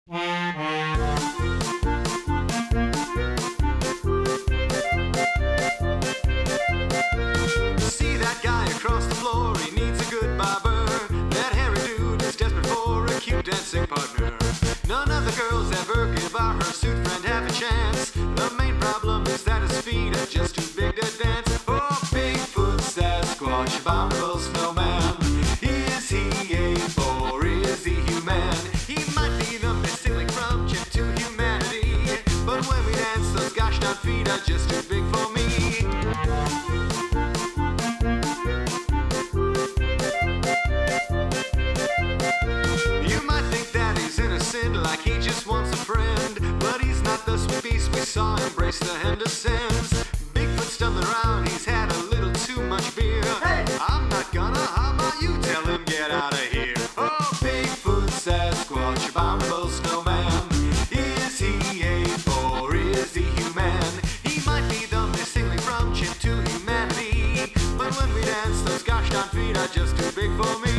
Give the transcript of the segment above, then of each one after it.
See that guy across the floor, he needs a good barber. That hairy dude is desperate for a cute dancing partner. None of the girls ever give our suit friend half a chance. The main problem is that his feet are just too big to dance. Oh, Bigfoot, Sasquatch, abominable snowman. Is he ape or is he human? He might be the missing link from chip to humanity. But when we dance, those gosh darn feet are just too big for me. You might think that he's innocent, like he just wants a friend. But he's not the sweet beast we saw embrace the Hendersons. Bigfoot stumbling around, he's had a little too much beer. Hey! I'm not gonna harm you, tell him get out of here. Oh, Bigfoot, Sasquatch, abominable snowman. Is he ape or is he human? He might be the missing link from chip to humanity. But when we dance, those gosh darn feet are just too big for me.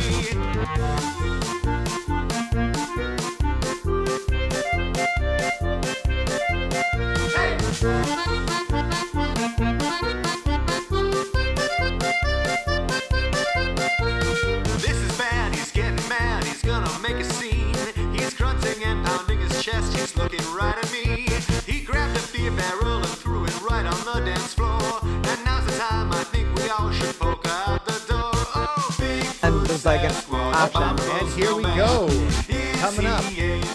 This is bad, he's getting mad, he's gonna make a scene. He's grunting and pounding his chest, he's looking right at me. He grabbed a beer barrel and threw it right on the dance floor. And now's the time I think we all should poke out the door. Oh, And there's like an option. And here we go. Coming up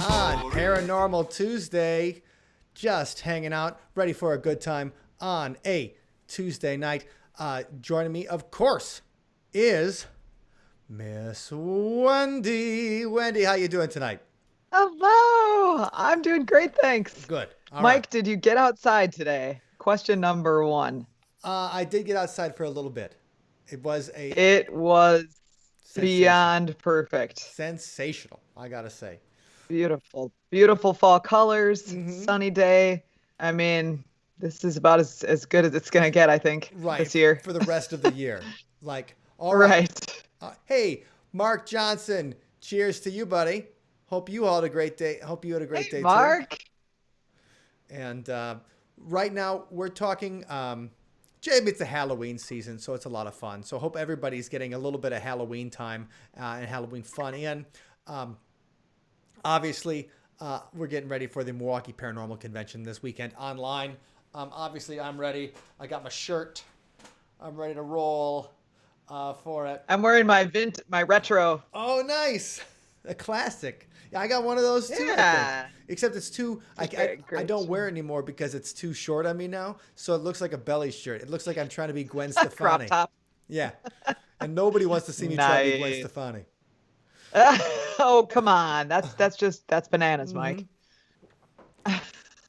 on Paranormal Tuesday. Just hanging out, ready for a good time on a Tuesday night. Joining me, of course, is Miss Wendy. Wendy, how you doing tonight? Hello. I'm doing great, thanks. Good. All Mike, right. did you get outside today? Question number 1. I did get outside for a little bit. It was It was beyond perfect. sensational, I gotta say. Beautiful. Beautiful fall colors, sunny day. I mean, this is about as good as it's going to get, I think, Right. this year. For the rest of the year. Like, all right. Right. Hey, Mark Johnson, cheers to you, buddy. Hope you all had a great day. Hope you had a great day, Mark. too. And right now, we're talking, Jim, it's a Halloween season, so it's a lot of fun. So hope everybody's getting a little bit of Halloween time and Halloween fun in. Obviously, we're getting ready for the Milwaukee Paranormal Convention this weekend online. Obviously, I'm ready. I got my shirt. I'm ready to roll for it. I'm wearing my retro. Oh, nice. A classic. Yeah, I got one of those too. I Yeah. think. Except it's too, I Great. don't wear it anymore because it's too short on me now. So it looks like a belly shirt. It looks like I'm trying to be Gwen Crop Stefani. top. Yeah. And nobody wants to see me try to be Gwen Nice. Stefani. Oh, come on. That's bananas, Mike.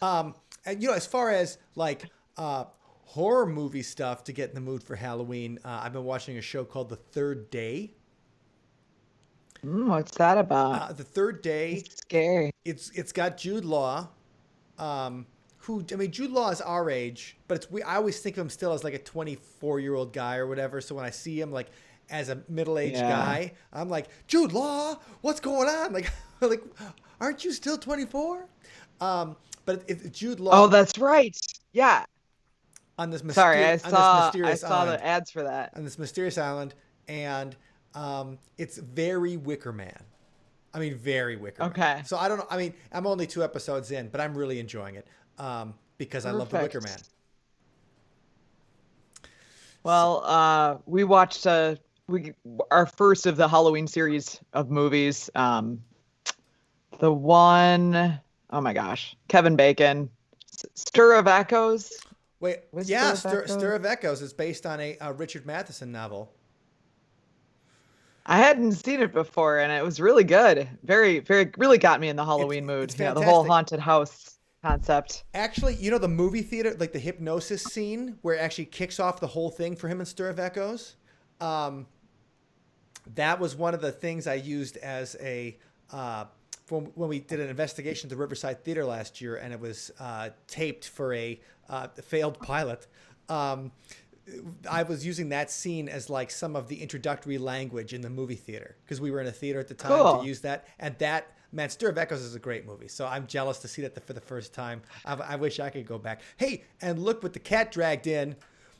And as far as like horror movie stuff to get in the mood for Halloween, I've been watching a show called The Third Day. What's that about? The Third Day, It's scary. it's got Jude Law, Jude Law is our age, but I always think of him still as like a 24-year-old guy or whatever. So when I see him like as a middle-aged guy, I'm like, Jude Law, what's going on? Like, aren't you still 24? But it's Jude Law. Oh, that's right. Yeah. On this Sorry, I saw island, the ads for that. on this mysterious island, and it's very Wicker Man. I mean, very Wicker Man. Okay. So I don't know. I mean, I'm only 2 episodes in, but I'm really enjoying it because I love the Wicker Man. Well, we watched our first of the Halloween series of movies. The one, oh my gosh, Kevin Bacon, Stir of Echoes. Wait, Was yeah, Stir of Echoes? Stir of Echoes is based on a Richard Matheson novel. I hadn't seen it before, and it was really good. Very, very, really got me in the Halloween mood. it's The whole fantastic. haunted house concept. Actually, the movie theater, like the hypnosis scene where it actually kicks off the whole thing for him in Stir of Echoes. That was one of the things I used as a when we did an investigation at the Riverside Theater last year, and it was taped for a failed pilot. I was using that scene as like some of the introductory language in the movie theater because we were in a theater at the time Cool. to use that. And that, man, Stir of Echoes is a great movie. So I'm jealous to see that for the first time. I wish I could go back. Hey, and look what the cat dragged in,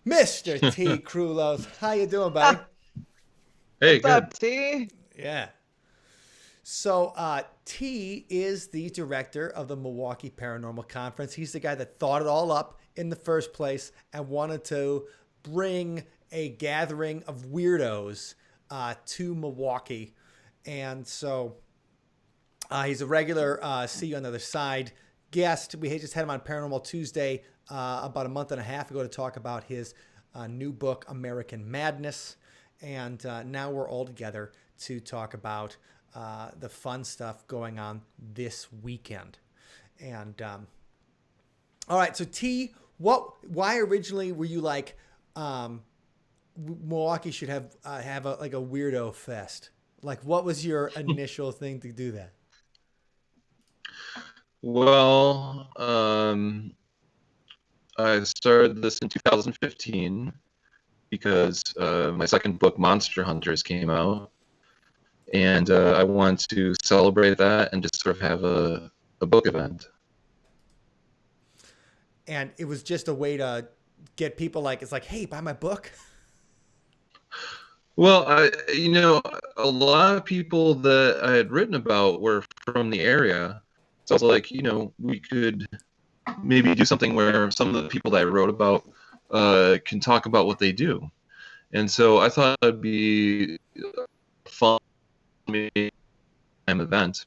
Mr. Tea Krulos. How you doing, buddy? Hey, What's good. up, T? Yeah. So T is the director of the Milwaukee Paranormal Conference. He's the guy that thought it all up in the first place and wanted to bring a gathering of weirdos to Milwaukee. And so he's a regular See You on the Other Side guest. We just had him on Paranormal Tuesday about a month and a half ago to talk about his new book, American Madness. And now we're all together to talk about the fun stuff going on this weekend. And all right, so T, why originally were you like Milwaukee should have a weirdo fest? Like, what was your initial thing to do that? Well, I started this in 2015 because my second book, Monster Hunters, came out. And I wanted to celebrate that and just sort of have a book event. And it was just a way to get people it's like, hey, buy my book. Well, a lot of people that I had written about were from the area. So I was like, we could maybe do something where some of the people that I wrote about can talk about what they do. And so I thought it'd be fun event.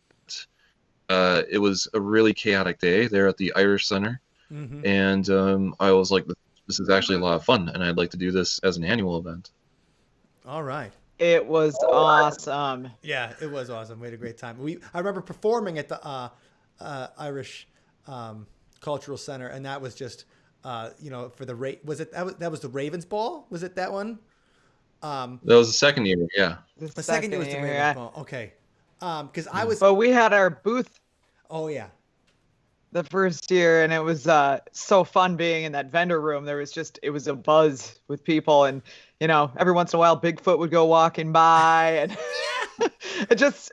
It was a really chaotic day there at the Irish Center. Mm-hmm. And I was like, this is actually a lot of fun, and I'd like to do this as an annual event. All right. It was awesome. Yeah, it was awesome. We had a great time. I remember performing at the Irish Cultural Center, and that was just for the that was the Ravens Ball? Was it that one? That was the second year, yeah. The second year was the Ravens Ball. Okay. Because I was. But we had our booth. Oh yeah. The first year, and it was so fun being in that vendor room. It was a buzz with people, and every once in a while Bigfoot would go walking by, and it just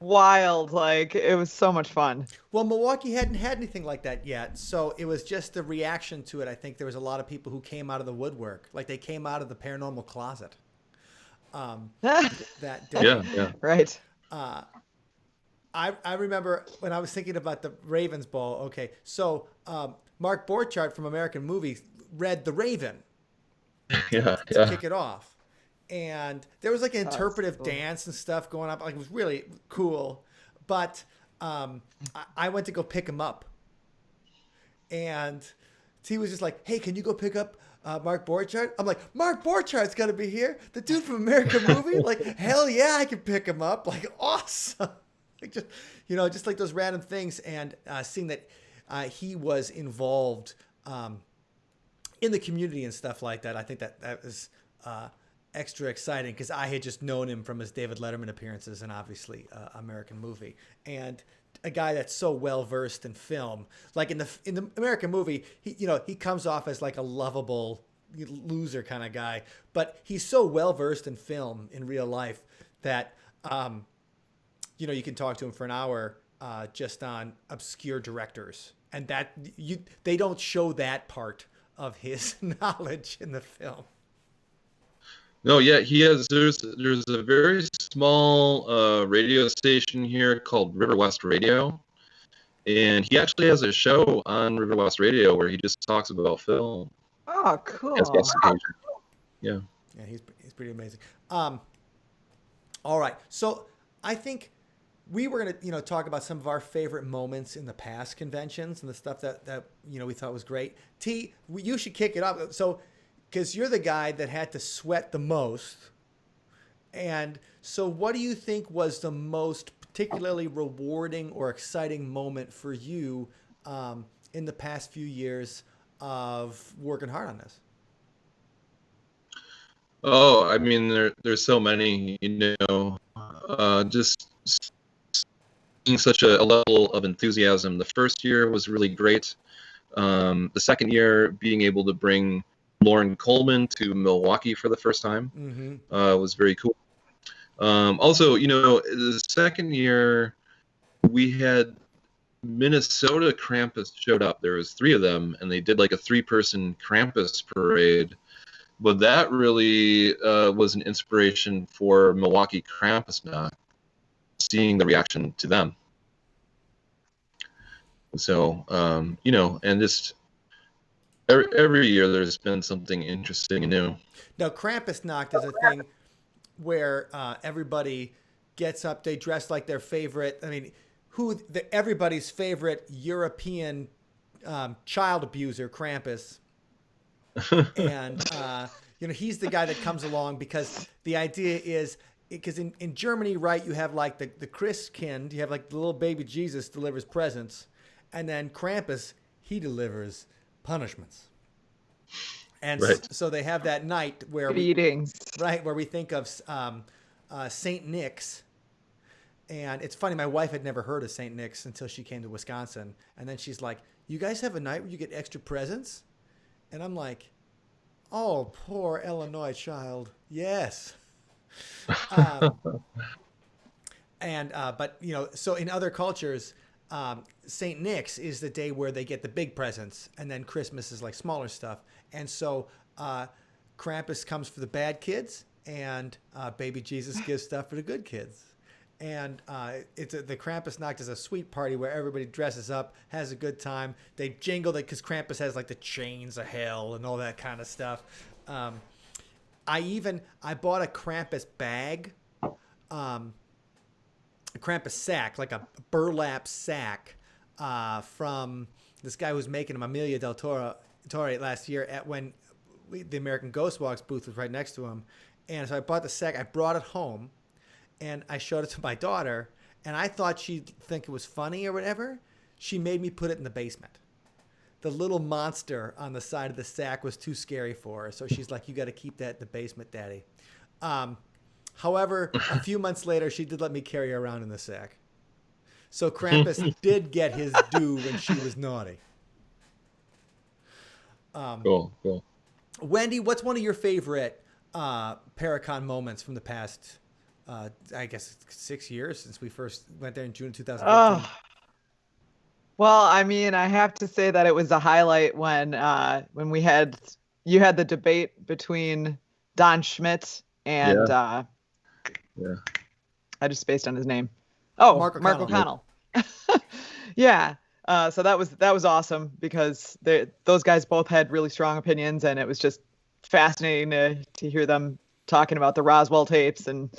wild. Like, it was so much fun. Well, Milwaukee hadn't had anything like that yet, so it was just the reaction to it. I think there was a lot of people who came out of the woodwork, like they came out of the paranormal closet. That day. Yeah. Right. I remember when I was thinking about the Ravens Ball. Okay, so Mark Borchardt from American Movie read The Raven to kick it off, and there was like an interpretive dance and stuff going on. Like, it was really cool, but I went to go pick him up, and he was just like, "Hey, can you go pick up Mark Borchardt?" I'm like, "Mark Borchardt's got to be here, the dude from American Movie." Like, hell yeah, I can pick him up. Like, awesome. Like, just like those random things, and seeing that he was involved in the community and stuff like that, I think that was extra exciting because I had just known him from his David Letterman appearances and obviously American Movie, and a guy that's so well versed in film. Like in the American Movie, he comes off as like a lovable loser kind of guy, but he's so well versed in film in real life that. You can talk to him for an hour just on obscure directors, and that they don't show that part of his knowledge in the film. No, yeah, there's a very small radio station here called River West Radio, and he actually has a show on River West Radio where he just talks about film. Oh, cool. Yeah. Yeah, he's pretty amazing. All right, so I think we were going to, talk about some of our favorite moments in the past conventions and the stuff that we thought was great. T, you should kick it off. So, because you're the guy that had to sweat the most. And so what do you think was the most particularly rewarding or exciting moment for you in the past few years of working hard on this? Oh, I mean, there's so many, just seeing such a level of enthusiasm. The first year was really great. The second year, being able to bring Lauren Coleman to Milwaukee for the first time. Mm-hmm. Was very cool. Also, the second year we had Minnesota Krampus showed up. There was 3 of them, and they did like a 3-person Krampus parade. But that really was an inspiration for Milwaukee Krampusnacht, seeing the reaction to them. So, and just every year there's been something interesting and new. Now, Krampusnacht is a thing where everybody gets up, they dress like their favorite. I mean, everybody's favorite European child abuser, Krampus. And he's the guy that comes along because the idea is, because in Germany, right, you have like the Christkind, you have like the little baby Jesus delivers presents, and then Krampus, he delivers punishments. And right. so they have that night where beatings, where we think of Saint Nick's. And it's funny, my wife had never heard of Saint Nick's until she came to Wisconsin, and then she's like, "You guys have a night where you get extra presents?" And I'm like, "Oh, poor Illinois child. Yes." But so in other cultures, Saint Nick's is the day where they get the big presents, and then Christmas is like smaller stuff. And so Krampus comes for the bad kids, and baby Jesus gives stuff for the good kids. And the Krampusnacht is a sweet party where everybody dresses up, has a good time. They jingle it because Krampus has like the chains of hell and all that kind of stuff. I bought a Krampus bag, a Krampus sack, like a burlap sack, from this guy who was making them, Amelia Del Toro last year when the American Ghost Walks booth was right next to him. And so I bought the sack. I brought it home. And I showed it to my daughter, and I thought she'd think it was funny or whatever. She made me put it in the basement. The little monster on the side of the sack was too scary for her, so she's like, "You got to keep that in the basement, Daddy." However, a few months later, she did let me carry her around in the sack. So Krampus did get his due when she was naughty. Cool. Wendy, what's one of your favorite Paracon moments from the past? I guess 6 years since we first went there in June 2015. Well, I mean, I have to say that it was a highlight when you had the debate between Don Schmidt and I just spaced on his name. Oh, Mark O'Connell. Yeah. So that was awesome because those guys both had really strong opinions, and it was just fascinating to hear them talking about the Roswell tapes and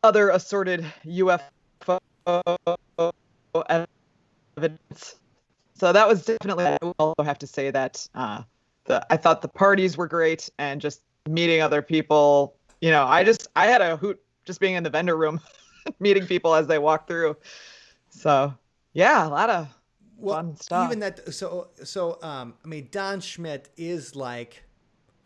other assorted UFO evidence. So that was definitely, I will also have to say that I thought the parties were great, and just meeting other people. I had a hoot just being in the vendor room, meeting people as they walk through. So yeah, a lot of fun stuff. Even that, I mean, Don Schmidt is like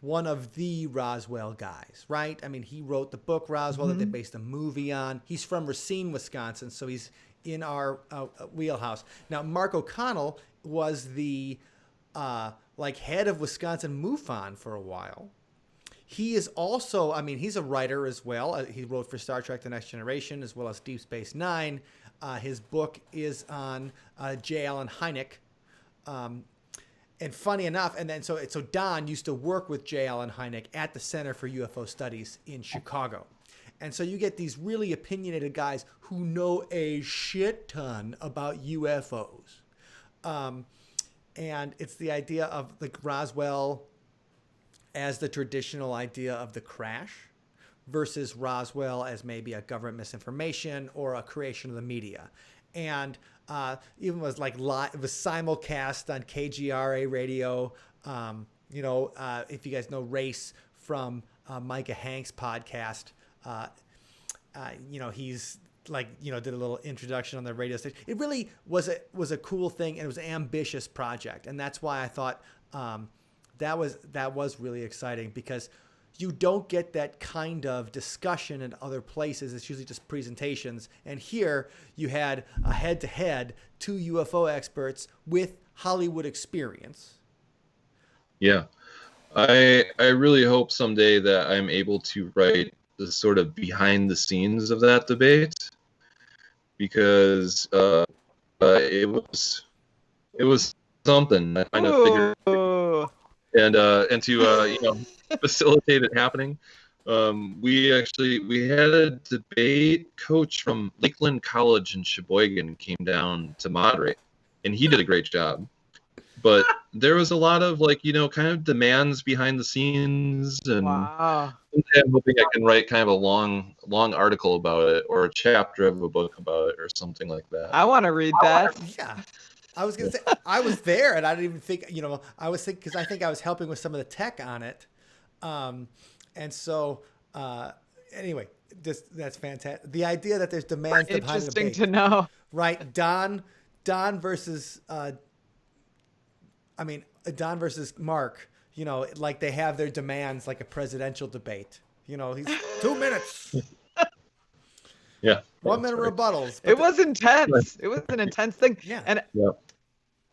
one of the Roswell guys, right? I mean, he wrote the book Roswell that they based a movie on. He's from Racine, Wisconsin, so he's in our wheelhouse. Now, Mark O'Connell was the head of Wisconsin MUFON for a while. He is also, I mean, he's a writer as well. He wrote for Star Trek: The Next Generation as well as Deep Space Nine. His book is on J. Allen Hynek. And funny enough, and then so Don used to work with J. Allen Hynek at the Center for UFO Studies in Chicago. And so you get these really opinionated guys who know a shit ton about UFOs. And it's the idea of like Roswell as the traditional idea of the crash versus Roswell as maybe a government misinformation or a creation of the media. And even was like live, it was simulcast on KGRA radio. If you guys know Race from Micah Hanks' podcast, he's did a little introduction on the radio station. It really was a cool thing, and it was an ambitious project, and that's why I thought that was really exciting, because you don't get that kind of discussion in other places. It's usually just presentations. And here you had a head-to-head, two UFO experts with Hollywood experience. Yeah. I really hope someday that I'm able to write the sort of behind the scenes of that debate, because it was something. I kind of figured, Ooh. and to facilitate it happening. We had a debate coach from Lakeland College in Sheboygan came down to moderate, and he did a great job. But there was a lot of kind of demands behind the scenes, and Wow. I'm hoping I can write kind of a long article about it, or a chapter of a book about it, or something like that. I want to read that. Yeah. I was going to say, I was there and I didn't even think, I was thinking, because I think I was helping with some of the tech on it. And so, anyway, that's fantastic. The idea that there's demands behind the Interesting debate. to know. Right. Don versus, Don versus Mark, like they have their demands like a presidential debate. He's 2 minutes. Yeah. 1 minute rebuttals. It was intense. It was an intense thing. Yeah. And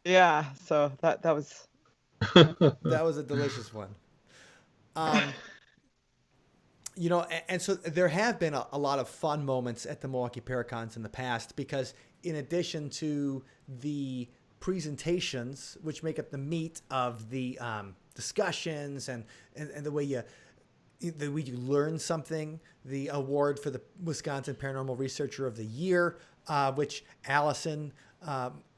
yeah, so that was That was a delicious one. And so there have been a lot of fun moments at the Milwaukee Paracons in the past, because in addition to the presentations, which make up the meat of the discussions and the way you learn something, the award for the Wisconsin Paranormal Researcher of the Year, which Allison,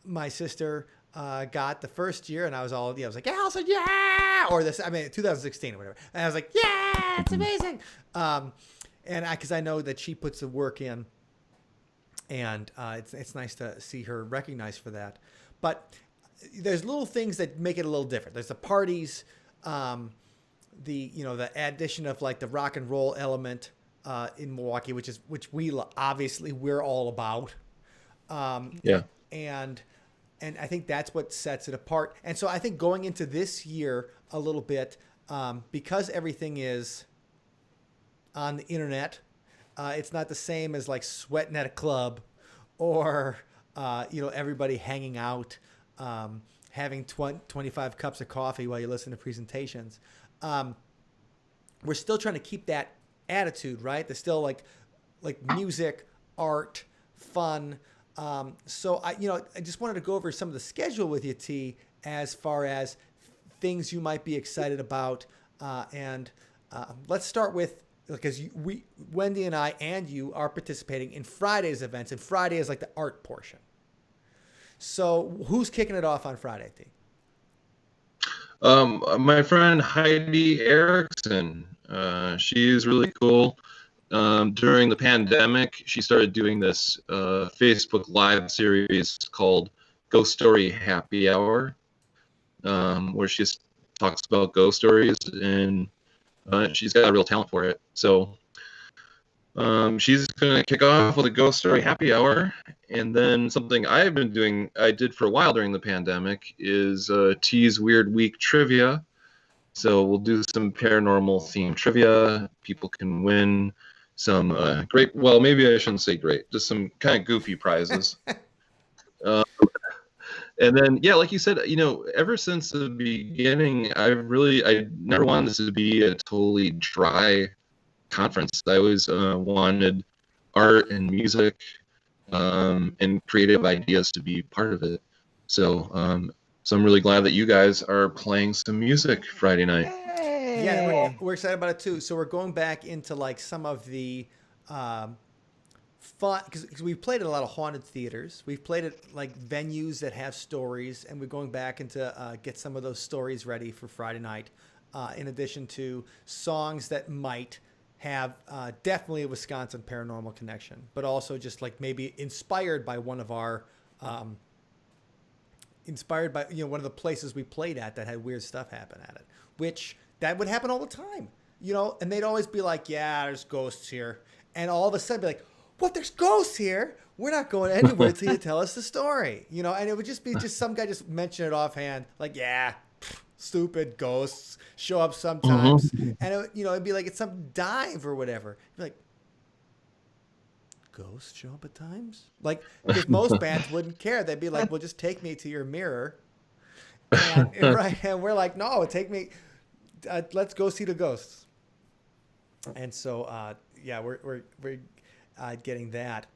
my sister, got the first year, and I was like, Allison, yeah, or 2016 or whatever, and I was like, yeah, it's amazing, and because I know that she puts the work in, and it's nice to see her recognized for that. But there's little things that make it a little different. There's the parties, the addition of like the rock and roll element in Milwaukee, which we're all about. And I think that's what sets it apart. And so I think going into this year a little bit, because everything is on the internet, it's not the same as like sweating at a club or, everybody hanging out, having 25 cups of coffee while you listen to presentations. We're still trying to keep that attitude, right? There's still like music, art, fun. So I just wanted to go over some of the schedule with you, T, as far as things you might be excited about. And let's start with, because Wendy and I and you are participating in Friday's events, and Friday is like the art portion. So who's kicking it off on Friday, T? My friend Heidi Erickson, she's really cool. During the pandemic, she started doing this Facebook Live series called Ghost Story Happy Hour, where she just talks about ghost stories, and she's got a real talent for it. So she's going to kick off with a Ghost Story Happy Hour. And then something I did for a while during the pandemic, is Tea's Weird Week Trivia. So we'll do some paranormal themed trivia. People can win some maybe I shouldn't say great, just some kind of goofy prizes. And then, like you said, ever since the beginning, I never wanted this to be a totally dry conference. I always wanted art and music and creative ideas to be part of it. So I'm really glad that you guys are playing some music Friday night. Yeah, we're excited about it too. So we're going back into like some of the fun, because we've played at a lot of haunted theaters. We've played at like venues that have stories, and we're going back into get some of those stories ready for Friday night. In addition to songs that might have definitely a Wisconsin paranormal connection, but also just like maybe inspired by one of our one of the places we played at that had weird stuff happen at it, which that would happen all the time, and they'd always be like, yeah, there's ghosts here. And all of a sudden be like, what, there's ghosts here? We're not going anywhere until you tell us the story, and it would just be some guy just mention it offhand. Like, yeah, stupid ghosts show up sometimes. Mm-hmm. And it'd be like, it's some dive or whatever. You'd be like, ghosts show up at times? Like, because most bands wouldn't care. They'd be like, well, just take me to your mirror. And we're like, no, take me let's go see the ghosts. And so, yeah, we're getting that.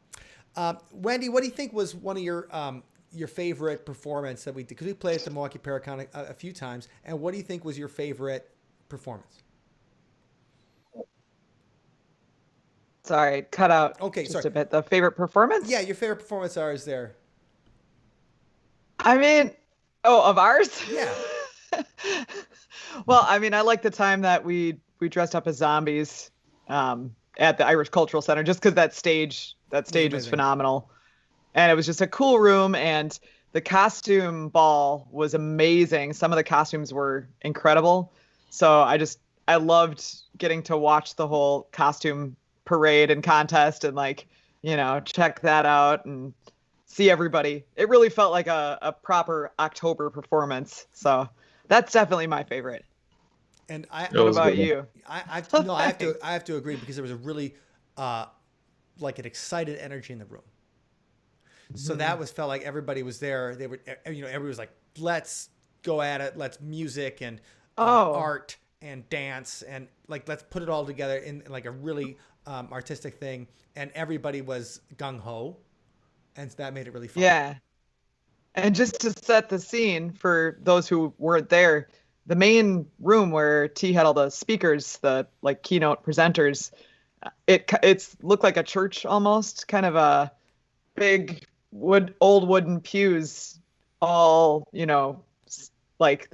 Wendy, what do you think was one of your favorite performance that we did? Because we played at the Milwaukee Paracon a few times. And what do you think was your favorite performance? Sorry, cut out. Okay, just sorry. a bit. The favorite performance? Yeah, your favorite performance is there. I mean, of ours? Yeah. Well, I mean, I like the time that we dressed up as zombies at the Irish Cultural Center, just because that stage was phenomenal, and it was just a cool room, and the costume ball was amazing. Some of the costumes were incredible, so I loved getting to watch the whole costume parade and contest, and check that out and see everybody. It really felt like a proper October performance, so that's definitely my favorite. And what about you? I have to agree, because there was a really like an excited energy in the room. So that felt like everybody was there. They were, everybody was like, let's go at it. Let's music and art and dance, and let's put it all together in like a really artistic thing. And everybody was gung ho, and that made it really fun. Yeah. And just to set the scene for those who weren't there, the main room where T had all the speakers, the keynote presenters, it looked like a church almost, kind of a big old wooden pews, all, the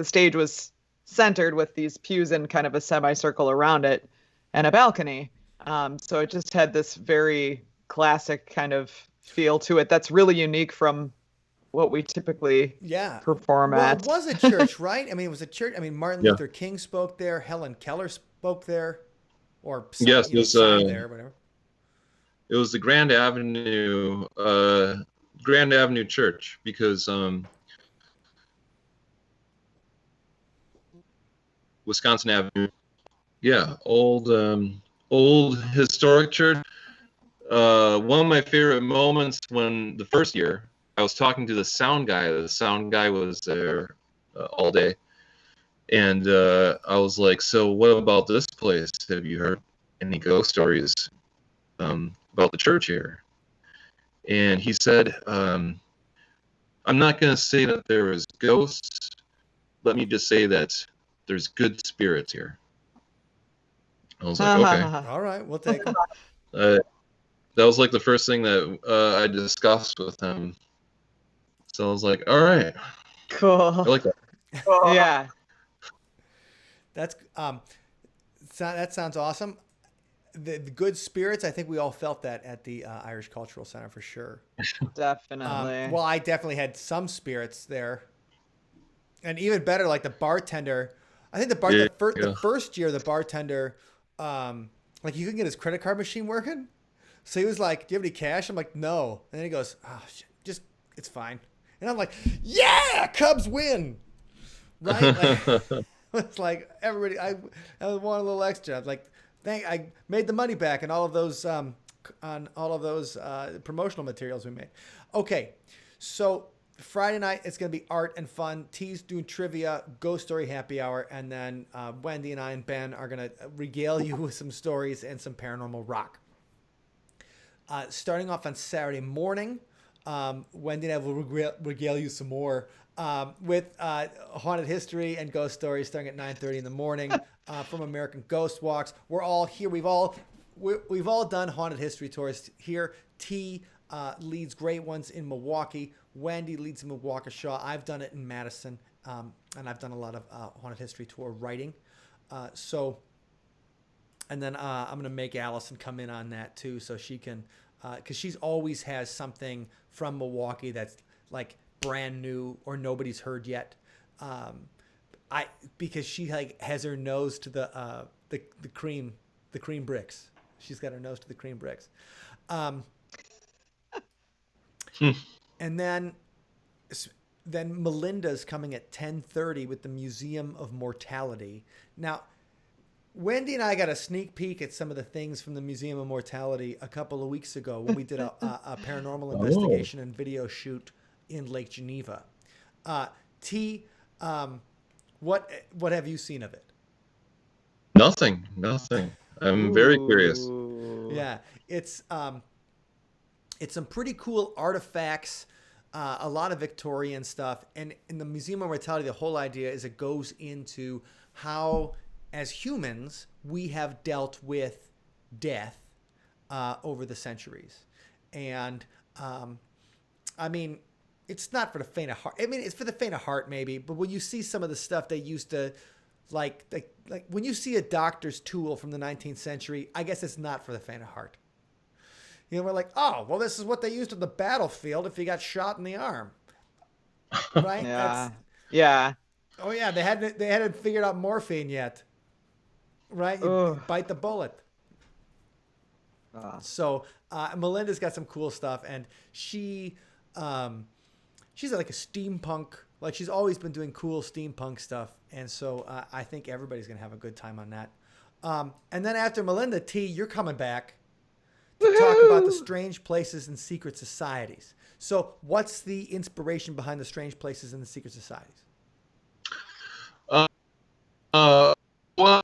stage was centered with these pews in kind of a semicircle around it and a balcony. So it just had this very classic kind of feel to it that's really unique from what we typically perform at. It was a church, right? I mean, it was a church. I mean, Martin Luther King spoke there. Helen Keller spoke there. Or yes, it was there, whatever. It was the Grand Avenue Church, because Wisconsin Avenue. Yeah, old historic church. One of my favorite moments, when the first year I was talking to the sound guy. The sound guy was there all day. And I was like, so what about this place? Have you heard any ghost stories about the church here? And he said, I'm not going to say that there is ghosts. Let me just say that there's good spirits here. I was like, okay. All right, we'll take them. That was the first thing that I discussed with him. So I was like, all right. Cool. I like that. Cool. Yeah. That's that sounds awesome. The good spirits, I think we all felt that at the Irish Cultural Center for sure. Definitely. Well, I definitely had some spirits there. And even better, the bartender. I think the first year, the bartender, you couldn't get his credit card machine working. So he was like, do you have any cash? I'm like, no. And then he goes, oh, shit, it's fine. And I'm like, yeah, Cubs win. Right? It's like everybody, I want a little extra. I was like, I made the money back and all of those, on all of those promotional materials we made. Okay. So Friday night, it's going to be art and fun. T's doing trivia, ghost story happy hour. And then Wendy and I and Ben are going to regale you with some stories and some paranormal rock. Starting off on Saturday morning, Wendy and I will regale you some more with haunted history and ghost stories starting at 9:30 in the morning from American Ghost Walks. We're all here. We've all done haunted history tours here. T leads great ones in Milwaukee. Wendy leads in Waukesha. I've done it in Madison, and I've done a lot of haunted history tour writing. And then I'm going to make Allison come in on that too, so she can, because she's always has something from Milwaukee that's brand new or nobody's heard yet. Because she has her nose to the cream bricks. She's got her nose to the cream bricks. And then Melinda's coming at 10:30 with the Museum of Mortality. Now, Wendy and I got a sneak peek at some of the things from the Museum of Mortality a couple of weeks ago when we did a paranormal investigation and video shoot in Lake Geneva. T, what have you seen of it? Nothing. I'm very curious. Ooh. Yeah, it's some pretty cool artifacts, a lot of Victorian stuff, and in the Museum of Mortality, the whole idea is it goes into how, as humans, we have dealt with death over the centuries, and I mean, it's not for the faint of heart. I mean, it's for the faint of heart, maybe. But when you see some of the stuff they used to, like when you see a doctor's tool from the 19th century, I guess it's not for the faint of heart. You know, we're like, oh, well, this is what they used on the battlefield if you got shot in the arm, right? Yeah. Yeah. Oh yeah, they hadn't figured out morphine yet, right? You Ugh. bite the bullet. So Melinda's got some cool stuff, and she's like a steampunk. Like she's always been doing cool steampunk stuff, and so I think everybody's gonna have a good time on that. And then after Melinda, T, you're coming back to talk about the strange places and secret societies. So, what's the inspiration behind the strange places and the secret societies? Well,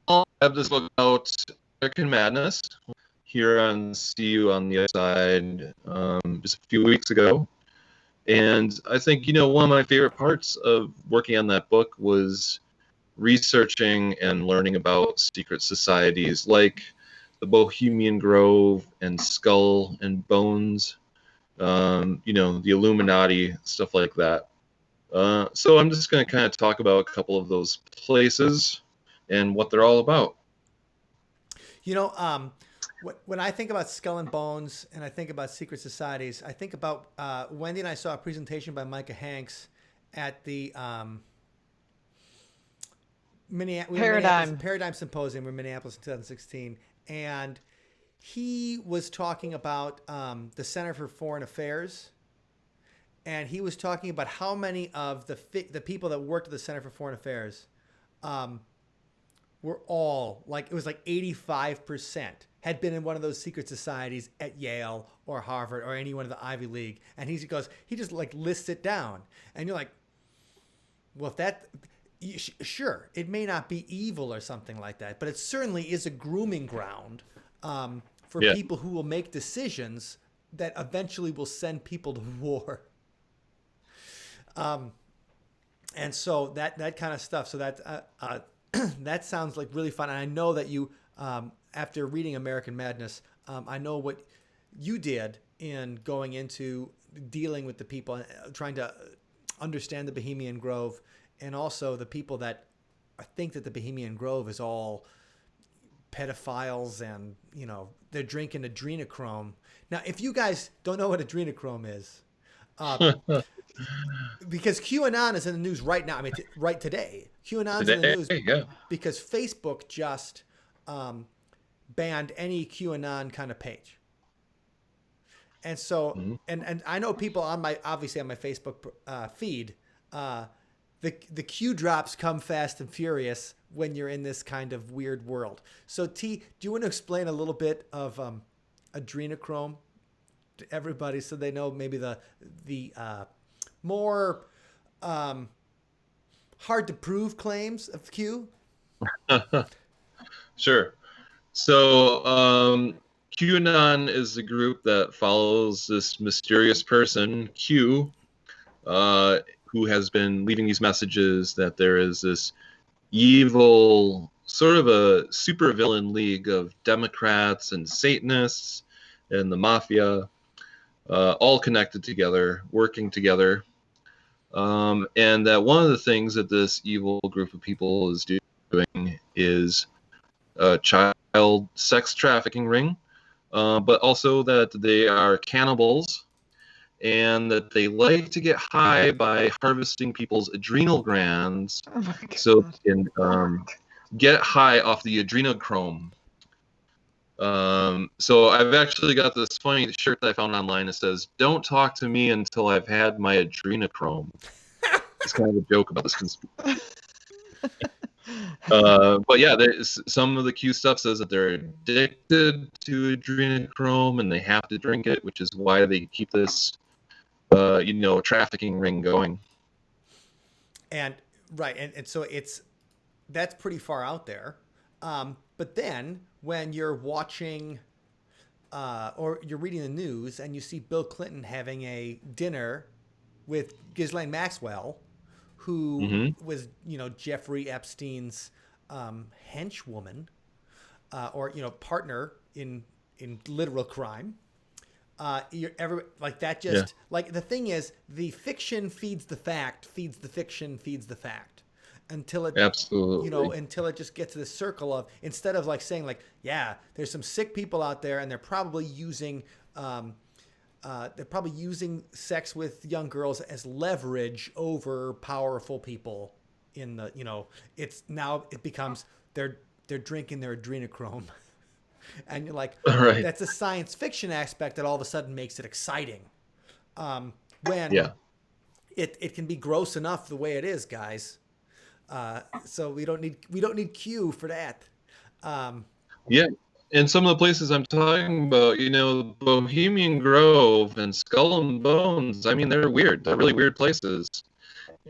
I have this book about American Madness here on See You on the Other Side just a few weeks ago. And I think, one of my favorite parts of working on that book was researching and learning about secret societies like the Bohemian Grove and Skull and Bones, the Illuminati, stuff like that. So I'm just going to kind of talk about a couple of those places and what they're all about. When I think about Skull and Bones and I think about secret societies, I think about Wendy and I saw a presentation by Micah Hanks at the Paradigm Symposium in Minneapolis in 2016. And he was talking about the Center for Foreign Affairs. And he was talking about how many of the people that worked at the Center for Foreign Affairs were all, like, it was like 85% had been in one of those secret societies at Yale or Harvard or any one of the Ivy League. And he just like lists it down. And you're like, well, sure, it may not be evil or something like that, but it certainly is a grooming ground for people who will make decisions that eventually will send people to war. And so that kind of stuff. So that that sounds like really fun. And I know that you, after reading American Madness, I know what you did in going into dealing with the people, trying to understand the Bohemian Grove, and also the people that think that the Bohemian Grove is all pedophiles and, they're drinking adrenochrome. Now, if you guys don't know what adrenochrome is, because QAnon is in the news right now. I mean, right today. QAnon's in the news because Facebook just banned any QAnon kind of page. And so, and I know people on my Facebook feed, the Q drops come fast and furious when you're in this kind of weird world. So T, do you want to explain a little bit of adrenochrome to everybody so they know maybe the more hard to prove claims of Q? Sure. So QAnon is a group that follows this mysterious person, Q, who has been leaving these messages that there is this evil, sort of a supervillain league of Democrats and Satanists and the mafia, all connected together, working together. And that one of the things that this evil group of people is doing is a child sex trafficking ring, but also that they are cannibals and that they like to get high by harvesting people's adrenal glands so they can get high off the adrenochrome. So I've actually got this funny shirt that I found online that says, "Don't talk to me until I've had my adrenochrome." It's kind of a joke about this conspiracy. But yeah, some of the Q stuff says that they're addicted to adrenochrome and they have to drink it, which is why they keep this, trafficking ring going. And right, and so that's pretty far out there. But then when you're watching or you're reading the news and you see Bill Clinton having a dinner with Ghislaine Maxwell, who was, Jeffrey Epstein's henchwoman or, partner in literal crime. Like the thing is, the fiction feeds the fact, feeds the fiction, feeds the fact, until it absolutely, until it just gets to the circle of, instead of like saying like, yeah, there's some sick people out there and they're probably using sex with young girls as leverage over powerful people in the, it becomes they're drinking their adrenochrome. And you're like, right. That's a science fiction aspect that all of a sudden makes it exciting. When it can be gross enough the way it is, guys. So we don't need Q for that. Yeah. And some of the places I'm talking about, Bohemian Grove and Skull and Bones, I mean, they're weird. They're really weird places.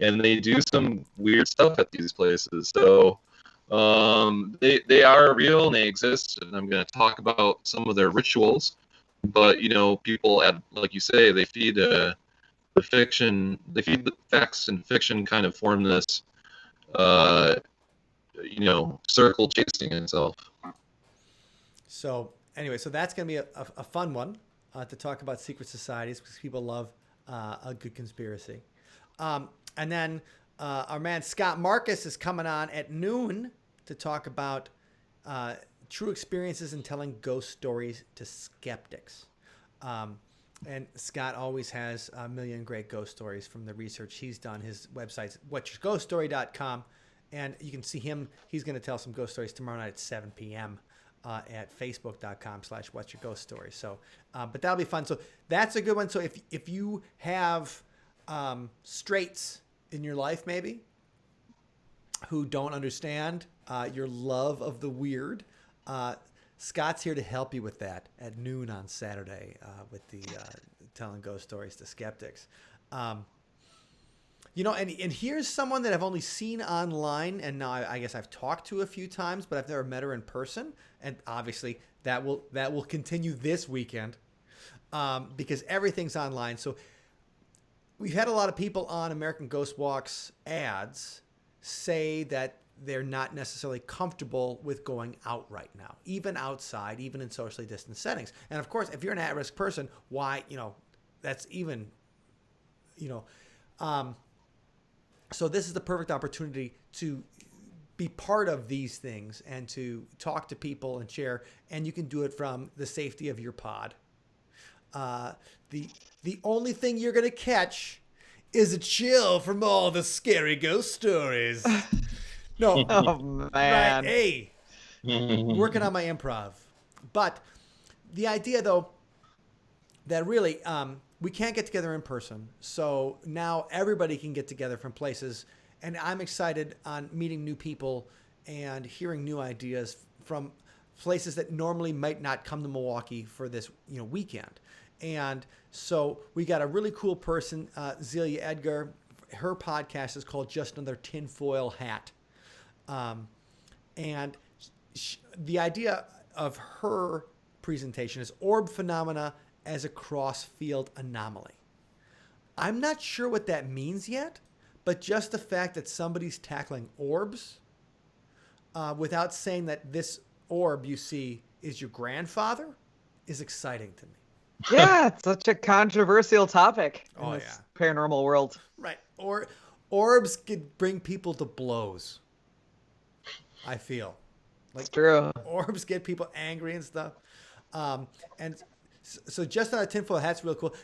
And they do some weird stuff at these places. So they are real and they exist. And I'm going to talk about some of their rituals. But, people, like you say, they feed the fiction, they feed the facts, and fiction kind of form this, circle chasing itself. So anyway, that's going to be a fun one to talk about secret societies, because people love a good conspiracy. And then our man Scott Marcus is coming on at noon to talk about true experiences in telling ghost stories to skeptics. And Scott always has a million great ghost stories from the research he's done. His website's whatyourghoststory.com. And you can see him. He's going to tell some ghost stories tomorrow night at 7 p.m. At facebook.com/whatyourghoststory. So, but that'll be fun. So that's a good one. So if you have straights in your life, maybe, who don't understand your love of the weird, Scott's here to help you with that at noon on Saturday with the telling ghost stories to skeptics. And here's someone that I've only seen online, and now I guess I've talked to a few times, but I've never met her in person. And obviously that will continue this weekend because everything's online. So we've had a lot of people on American Ghost Walks ads say that they're not necessarily comfortable with going out right now, even outside, even in socially distant settings. And of course, if you're an at-risk person, why, that's even, so this is the perfect opportunity to be part of these things and to talk to people and share. And you can do it from the safety of your pod. The only thing you're going to catch is a chill from all the scary ghost stories. No. Oh, man. Right, hey, working on my improv. But the idea, though, that really we can't get together in person. So now everybody can get together from places. And I'm excited on meeting new people and hearing new ideas from places that normally might not come to Milwaukee for this weekend. And so we got a really cool person, Zelia Edgar. Her podcast is called Just Another Tinfoil Hat. And the idea of her presentation is orb phenomena as a cross-field anomaly. I'm not sure what that means yet, but just the fact that somebody's tackling orbs without saying that this orb you see is your grandfather is exciting to me. Yeah, it's such a controversial topic in this paranormal world. Right. Or orbs could bring people to blows. I feel like it's true. Orbs get people angry and stuff. And so just on a tinfoil hat's real cool.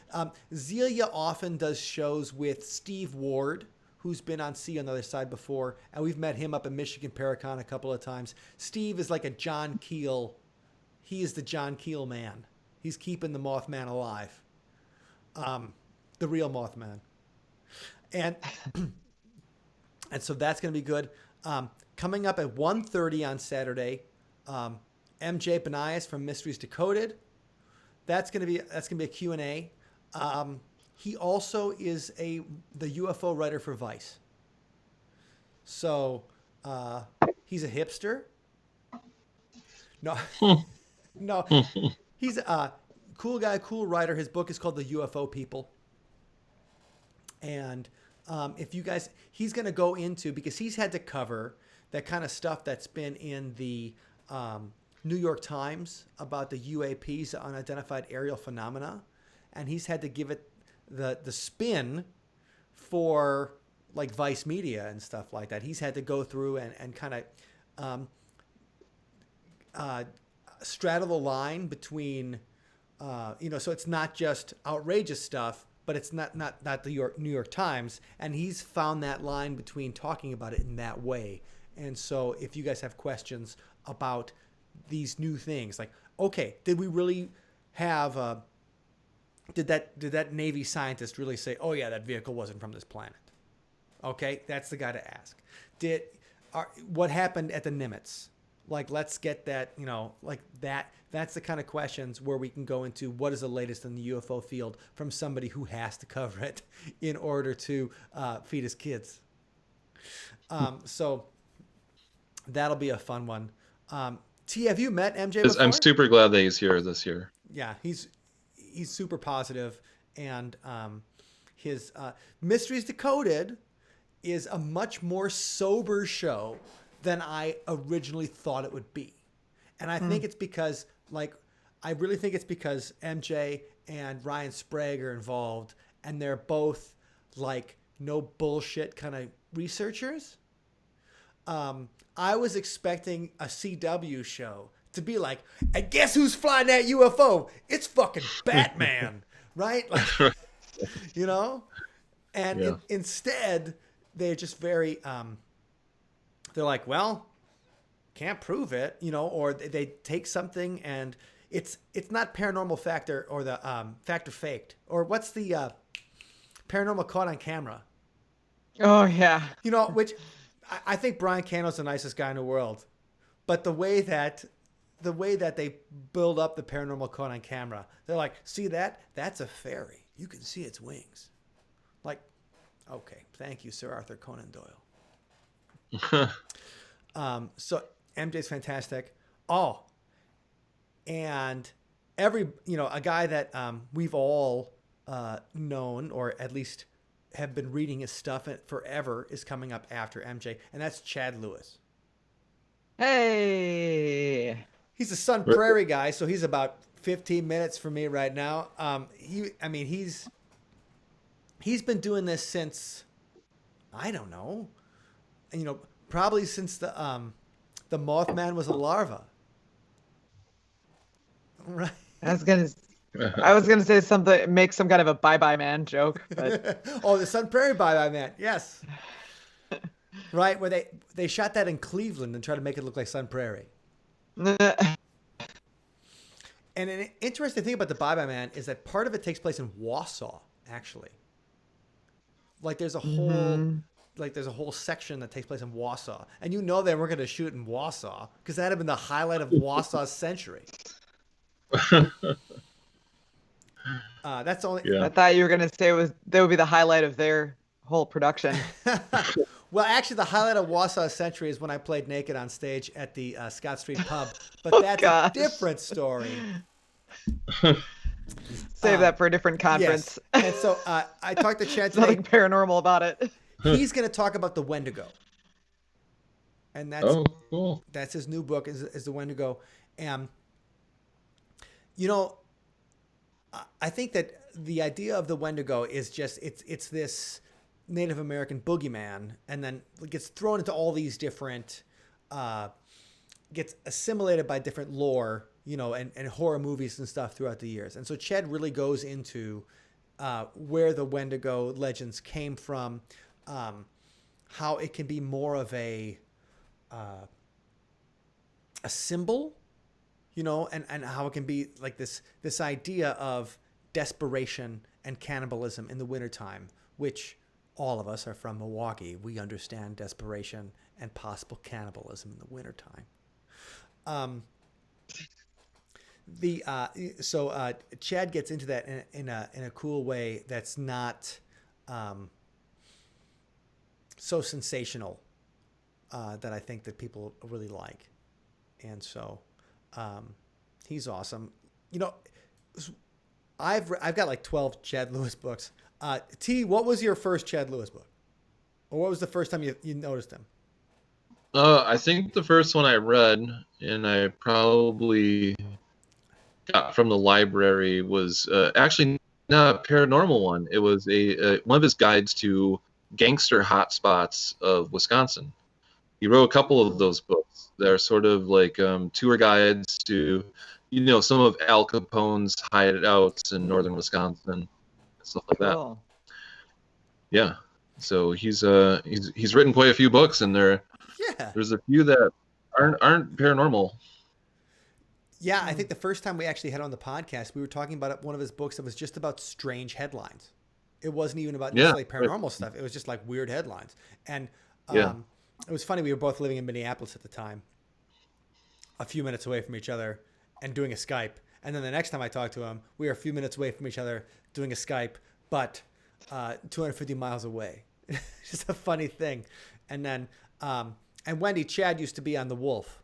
Zelia often does shows with Steve Ward, who's been on See on the Other Side before, and we've met him up in Michigan Paracon a couple of times. Steve is like a John Keel. He is the John Keel man. He's keeping the Mothman alive. The real Mothman. And so that's going to be good. Coming up at 1:30 on Saturday, MJ Benias from Mysteries Decoded. That's going to be a Q&A. He also is the UFO writer for Vice. So he's a hipster, No, no. He's a cool guy, cool writer. His book is called The UFO People. And if you guys, he's going to go into, because he's had to cover that kind of stuff that's been in the New York Times about the UAPs, the unidentified aerial phenomena. And he's had to give it the spin for like Vice Media and stuff like that. He's had to go through and kind of straddle the line between, so it's not just outrageous stuff, but it's not the New York Times. And he's found that line between talking about it in that way. And so if you guys have questions about these new things, like, okay, did we really have, did that Navy scientist really say, oh yeah, that vehicle wasn't from this planet? Okay, that's the guy to ask. What happened at the Nimitz? Like, let's get that, like that. That's the kind of questions where we can go into what is the latest in the UFO field from somebody who has to cover it in order to feed his kids. So that'll be a fun one. T, have you met MJ before? I'm super glad that he's here this year. Yeah, he's super positive, and his Mysteries Decoded is a much more sober show than I originally thought it would be. And I think it's because, I really think it's because MJ and Ryan Sprague are involved, and they're both no bullshit kind of researchers. I was expecting a CW show to be like, and guess who's flying that UFO? It's fucking Batman, right? And instead they're just very, they're like, well, can't prove it, or they take something and it's not Paranormal Factor or the Factor Faked, or what's the Paranormal Caught on Camera. Oh yeah. Which I think Brian Cano's the nicest guy in the world, but the way that they build up the Paranormal Caught on Camera, they're like, see that? That's a fairy. You can see its wings. Like, okay, thank you, Sir Arthur Conan Doyle. So MJ's fantastic. Oh, and a guy that we've all known, or at least have been reading his stuff forever, is coming up after MJ, and that's Chad Lewis. Hey. He's a Sun Prairie guy, so he's about 15 minutes from me right now. He's been doing this since, I don't know, probably since the Mothman was a larva. Right. I was gonna say something, make some kind of a bye-bye man joke, but oh, the Sun Prairie bye-bye man, yes. Right, where they shot that in Cleveland and tried to make it look like Sun Prairie. And an interesting thing about the Bye Bye Man is that part of it takes place in Wausau, actually. There's a whole section that takes place in Wausau, and they weren't going to shoot in Wausau because that had been the highlight of Wausau's century. That's only. Yeah. I thought you were gonna say that would be the highlight of their whole production. Well, actually, the highlight of Wausau's century is when I played naked on stage at the Scott Street Pub, but that's a different story. Save that for a different conference. Yes. And so I talked to Chad today. Nothing paranormal about it. He's going to talk about the Wendigo, and that's cool. That's his new book is the Wendigo, and I think that the idea of the Wendigo is just it's this Native American boogeyman, and then gets thrown into all these different, gets assimilated by different lore, and horror movies and stuff throughout the years. And so Chad really goes into where the Wendigo legends came from, how it can be more of a symbol, and how it can be like this idea of desperation and cannibalism in the wintertime, which all of us are from Milwaukee. We understand desperation and possible cannibalism in the wintertime. So Chad gets into that in a cool way that's not so sensational, that I think that people really like. And so He's awesome. You know, I've got like 12 Chad Lewis books. T, what was your first Chad Lewis book? Or what was the first time you noticed him? I think the first one I read, and I probably got from the library, was actually not a paranormal one. It was a one of his guides to gangster hotspots of Wisconsin. He wrote a couple of those books. They're sort of like tour guides to, some of Al Capone's hideouts in northern Wisconsin, and stuff like that. Cool. Yeah. So he's written quite a few books, and there's a few that aren't paranormal. Yeah, I think the first time we actually had on the podcast, we were talking about one of his books that was just about strange headlines. It wasn't even about necessarily paranormal stuff. It was just like weird headlines. And it was funny. We were both living in Minneapolis at the time, a few minutes away from each other and doing a Skype. And then the next time I talked to him, we were a few minutes away from each other doing a Skype, but 250 miles away. Just a funny thing. And then, and Wendy, Chad used to be on The Wolf.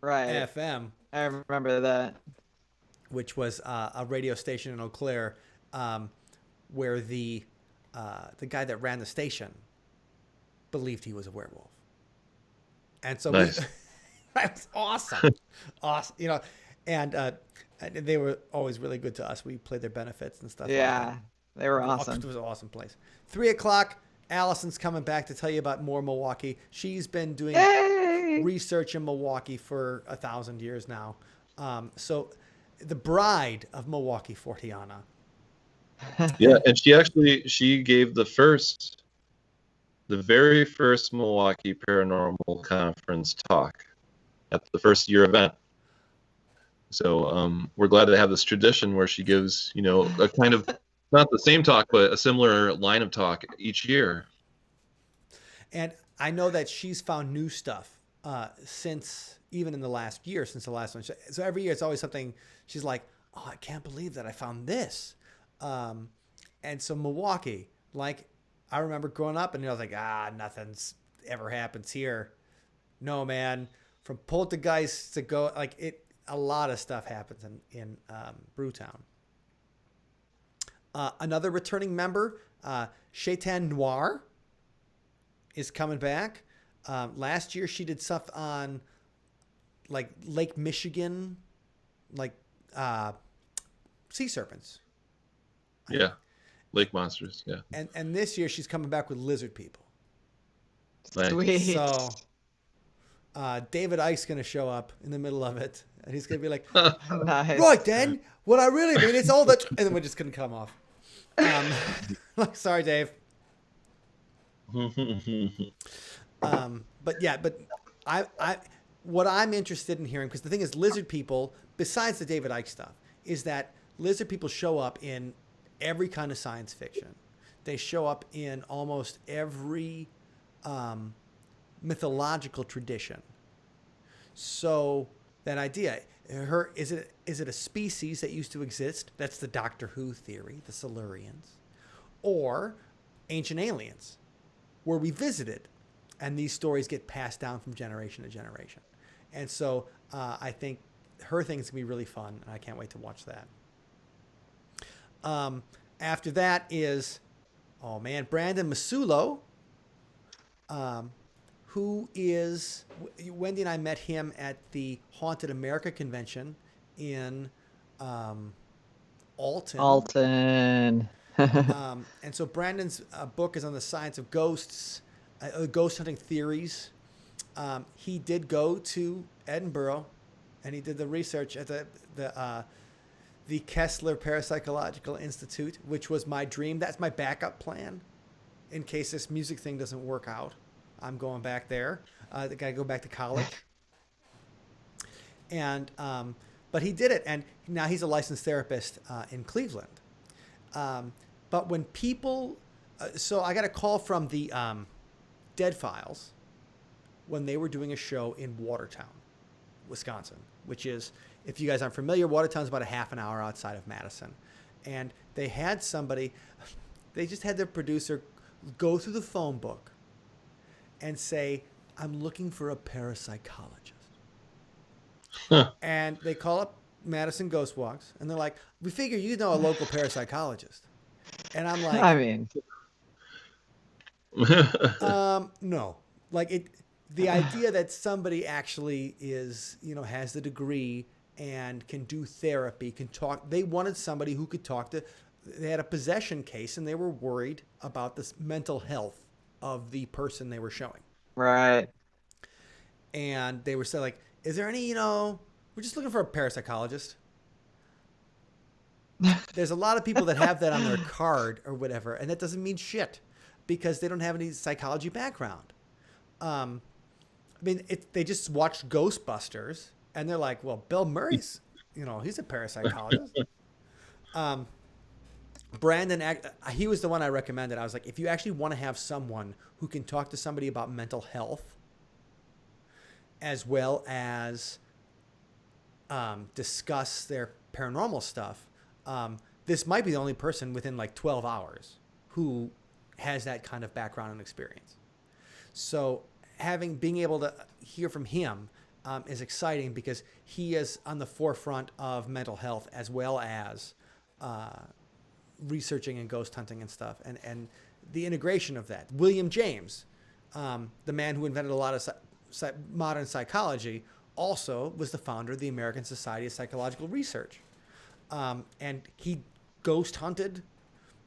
Right. FM. I remember that. Which was a radio station in Eau Claire, where the guy that ran the station believed he was a werewolf, and so nice. That was awesome, awesome. You know, and they were always really good to us. We played their benefits and stuff. Yeah, like that. they were awesome. It was an awesome place. 3:00. Allison's coming back to tell you about more Milwaukee. She's been doing research in Milwaukee for 1,000 years now. So the bride of Milwaukee, Fortiana. Yeah, and she gave the very first Milwaukee Paranormal Conference talk at the first year event. So we're glad to have this tradition where she gives, a kind of, not the same talk, but a similar line of talk each year. And I know that she's found new stuff since, even in the last year, since the last one. So every year it's always something she's like, oh, I can't believe that I found this. And so Milwaukee, like, I remember growing up and I was like, nothing's ever happens here. No, man, from poltergeists to go, like a lot of stuff happens in Brewtown. Another returning member, Shaitan Noir, is coming back. Last year she did stuff on like Lake Michigan, like sea serpents. Yeah, lake monsters. Yeah. And this year she's coming back with lizard people. Nice. Sweet. So David Icke's going to show up in the middle of it, and he's going to be like, Nice. right then, what I really mean is all that, and then we're just going to come off. Like, sorry, Dave. But I what I'm interested in hearing, because the thing is, lizard people, besides the David Icke stuff, is that lizard people show up in every kind of science fiction. They show up in almost every mythological tradition. So that idea, is it a species that used to exist? That's the Doctor Who theory, the Silurians, or ancient aliens, were revisited, and these stories get passed down from generation to generation. And so I think her thing's gonna be really fun, and I can't wait to watch that. After that is, Brandon Masulo, who is, Wendy and I met him at the Haunted America convention in Alton. And so Brandon's book is on the science of ghosts, ghost hunting theories. He did go to Edinburgh, and he did the research at the Kessler Parapsychological Institute, which was my dream. That's my backup plan in case this music thing doesn't work out. I'm going back there. I got to go back to college. And but he did it, and now he's a licensed therapist in Cleveland. But when people, so I got a call from the Dead Files when they were doing a show in Watertown, Wisconsin, which is, if you guys aren't familiar, Watertown's about a half an hour outside of Madison. And they had somebody, they just had their producer go through the phone book and say, I'm looking for a parapsychologist. Huh. And they call up Madison Ghost Walks, and they're like, "We figure you know a local parapsychologist." And I'm like, I mean, no. Like the idea that somebody actually is, has the degree and can do therapy, can talk. They wanted somebody who could talk to. They had a possession case, and they were worried about this mental health of the person they were showing. right. And they were saying, like, "Is there any, we're just looking for a parapsychologist." There's a lot of people that have that on their card or whatever, and that doesn't mean shit because they don't have any psychology background. I mean, they just watched Ghostbusters, and they're like, "Well, Bill Murray's, he's a parapsychologist." Brandon, he was the one I recommended. I was like, if you actually want to have someone who can talk to somebody about mental health, as well as discuss their paranormal stuff, this might be the only person within like 12 hours who has that kind of background and experience. So being able to hear from him is exciting because he is on the forefront of mental health as well as researching and ghost hunting and stuff, and the integration of that. William James, the man who invented a lot of modern psychology, also was the founder of the American Society of Psychological Research. And he ghost hunted.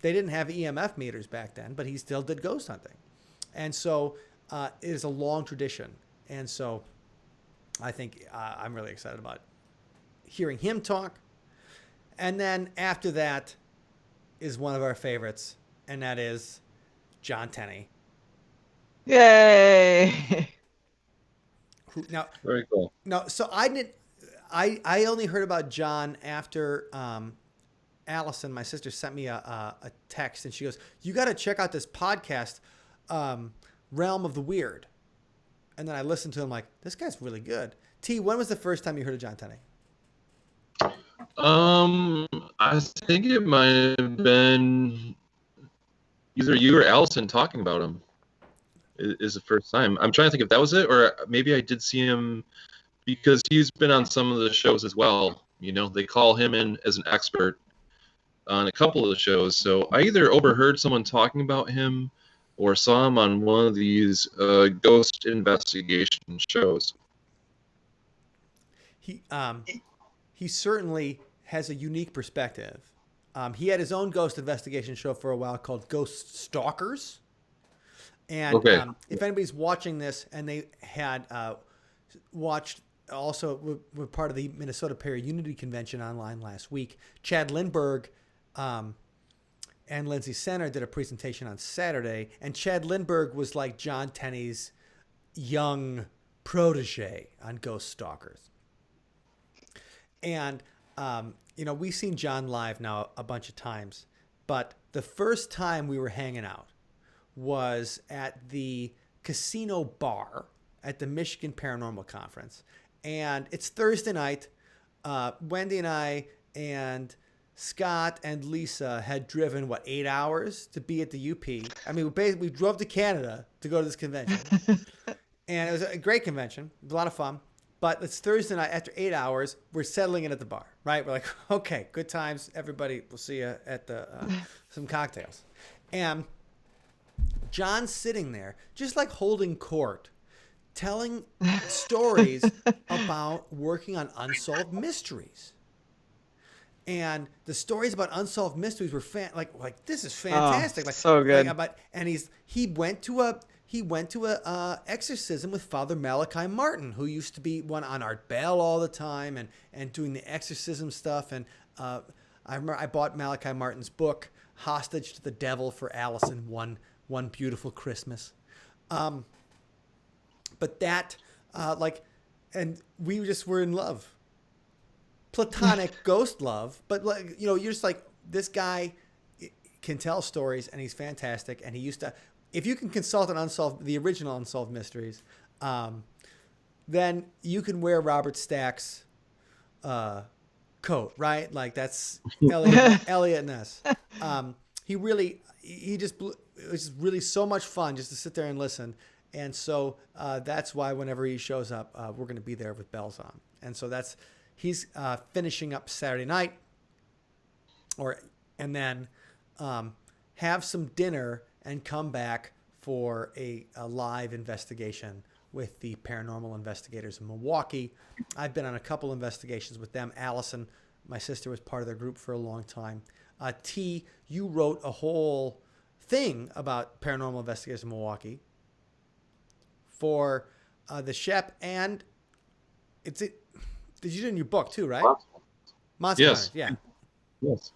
They didn't have EMF meters back then, but he still did ghost hunting. And so it is a long tradition. And so I think I'm really excited about hearing him talk. And then after that is one of our favorites, and that is John Tenney. Yay! Now, Very cool. no, so I only heard about John after Allison, my sister, sent me a text, and she goes, "You got to check out this podcast, Realm of the Weird." And then I listened to him like, this guy's really good. T, when was the first time you heard of John Tenney? I think it might have been either you or Allison talking about him. Is the first time. I'm trying to think if that was it, or maybe I did see him because he's been on some of the shows as well. They call him in as an expert on a couple of the shows. So I either overheard someone talking about him or saw him on one of these ghost investigation shows. He certainly has a unique perspective. He had his own ghost investigation show for a while called Ghost Stalkers. And okay. If anybody's watching this and they had watched, also were part of the Minnesota Para-Unity Convention online last week, Chad Lindberg and Lindsay Center did a presentation on Saturday, and Chad Lindberg was like John Tenney's young protege on Ghost Stalkers. And, we've seen John live now a bunch of times, but the first time we were hanging out was at the casino bar at the Michigan Paranormal Conference. And it's Thursday night. Wendy and I and Scott and Lisa had driven, 8 hours to be at the UP. I mean, we drove to Canada to go to this convention. And it was a great convention. It was a lot of fun. But it's Thursday night. After 8 hours, we're settling in at the bar, right? We're like, okay, good times. Everybody, we'll see you at the some cocktails. And John's sitting there, just like holding court, telling stories about working on unsolved mysteries. And the stories about unsolved mysteries were like this is fantastic. Oh, so good. And he went to a exorcism with Father Malachi Martin, who used to be one on Art Bell all the time and doing the exorcism stuff. And I remember I bought Malachi Martin's book, Hostage to the Devil, for Allison one beautiful Christmas. But that, and we just were in love. Platonic ghost love. But, you're just like, this guy can tell stories, and he's fantastic. And he used to, if you can consult the original Unsolved Mysteries, then you can wear Robert Stack's coat, right? Like, that's Elliot Ness. It was really so much fun just to sit there and listen. And so that's why whenever he shows up, we're going to be there with bells on. And so he's finishing up Saturday night, and then have some dinner and come back for a live investigation with the paranormal investigators in Milwaukee. I've been on a couple investigations with them. Allison, my sister, was part of their group for a long time. T, you wrote a whole thing about paranormal investigators in Milwaukee for the Shep, and did you do it in your book too, right? Monster Yes. Hunters, yeah. Yes.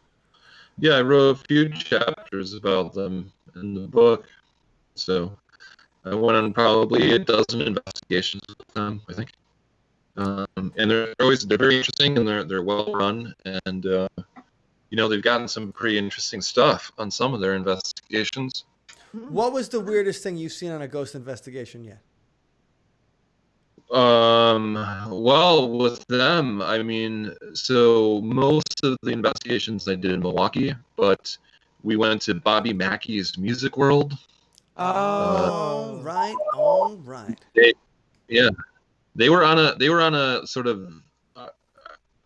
Yeah, I wrote a few chapters about them in the book. So I went on probably a dozen investigations with them, I think. And they're very interesting, and they're well run, and they've gotten some pretty interesting stuff on some of their investigations. What was the weirdest thing you've seen on a ghost investigation yet? Well, with them, I mean, so most of the investigations I did in Milwaukee, but we went to Bobby Mackey's Music World. All right. They were on a sort of.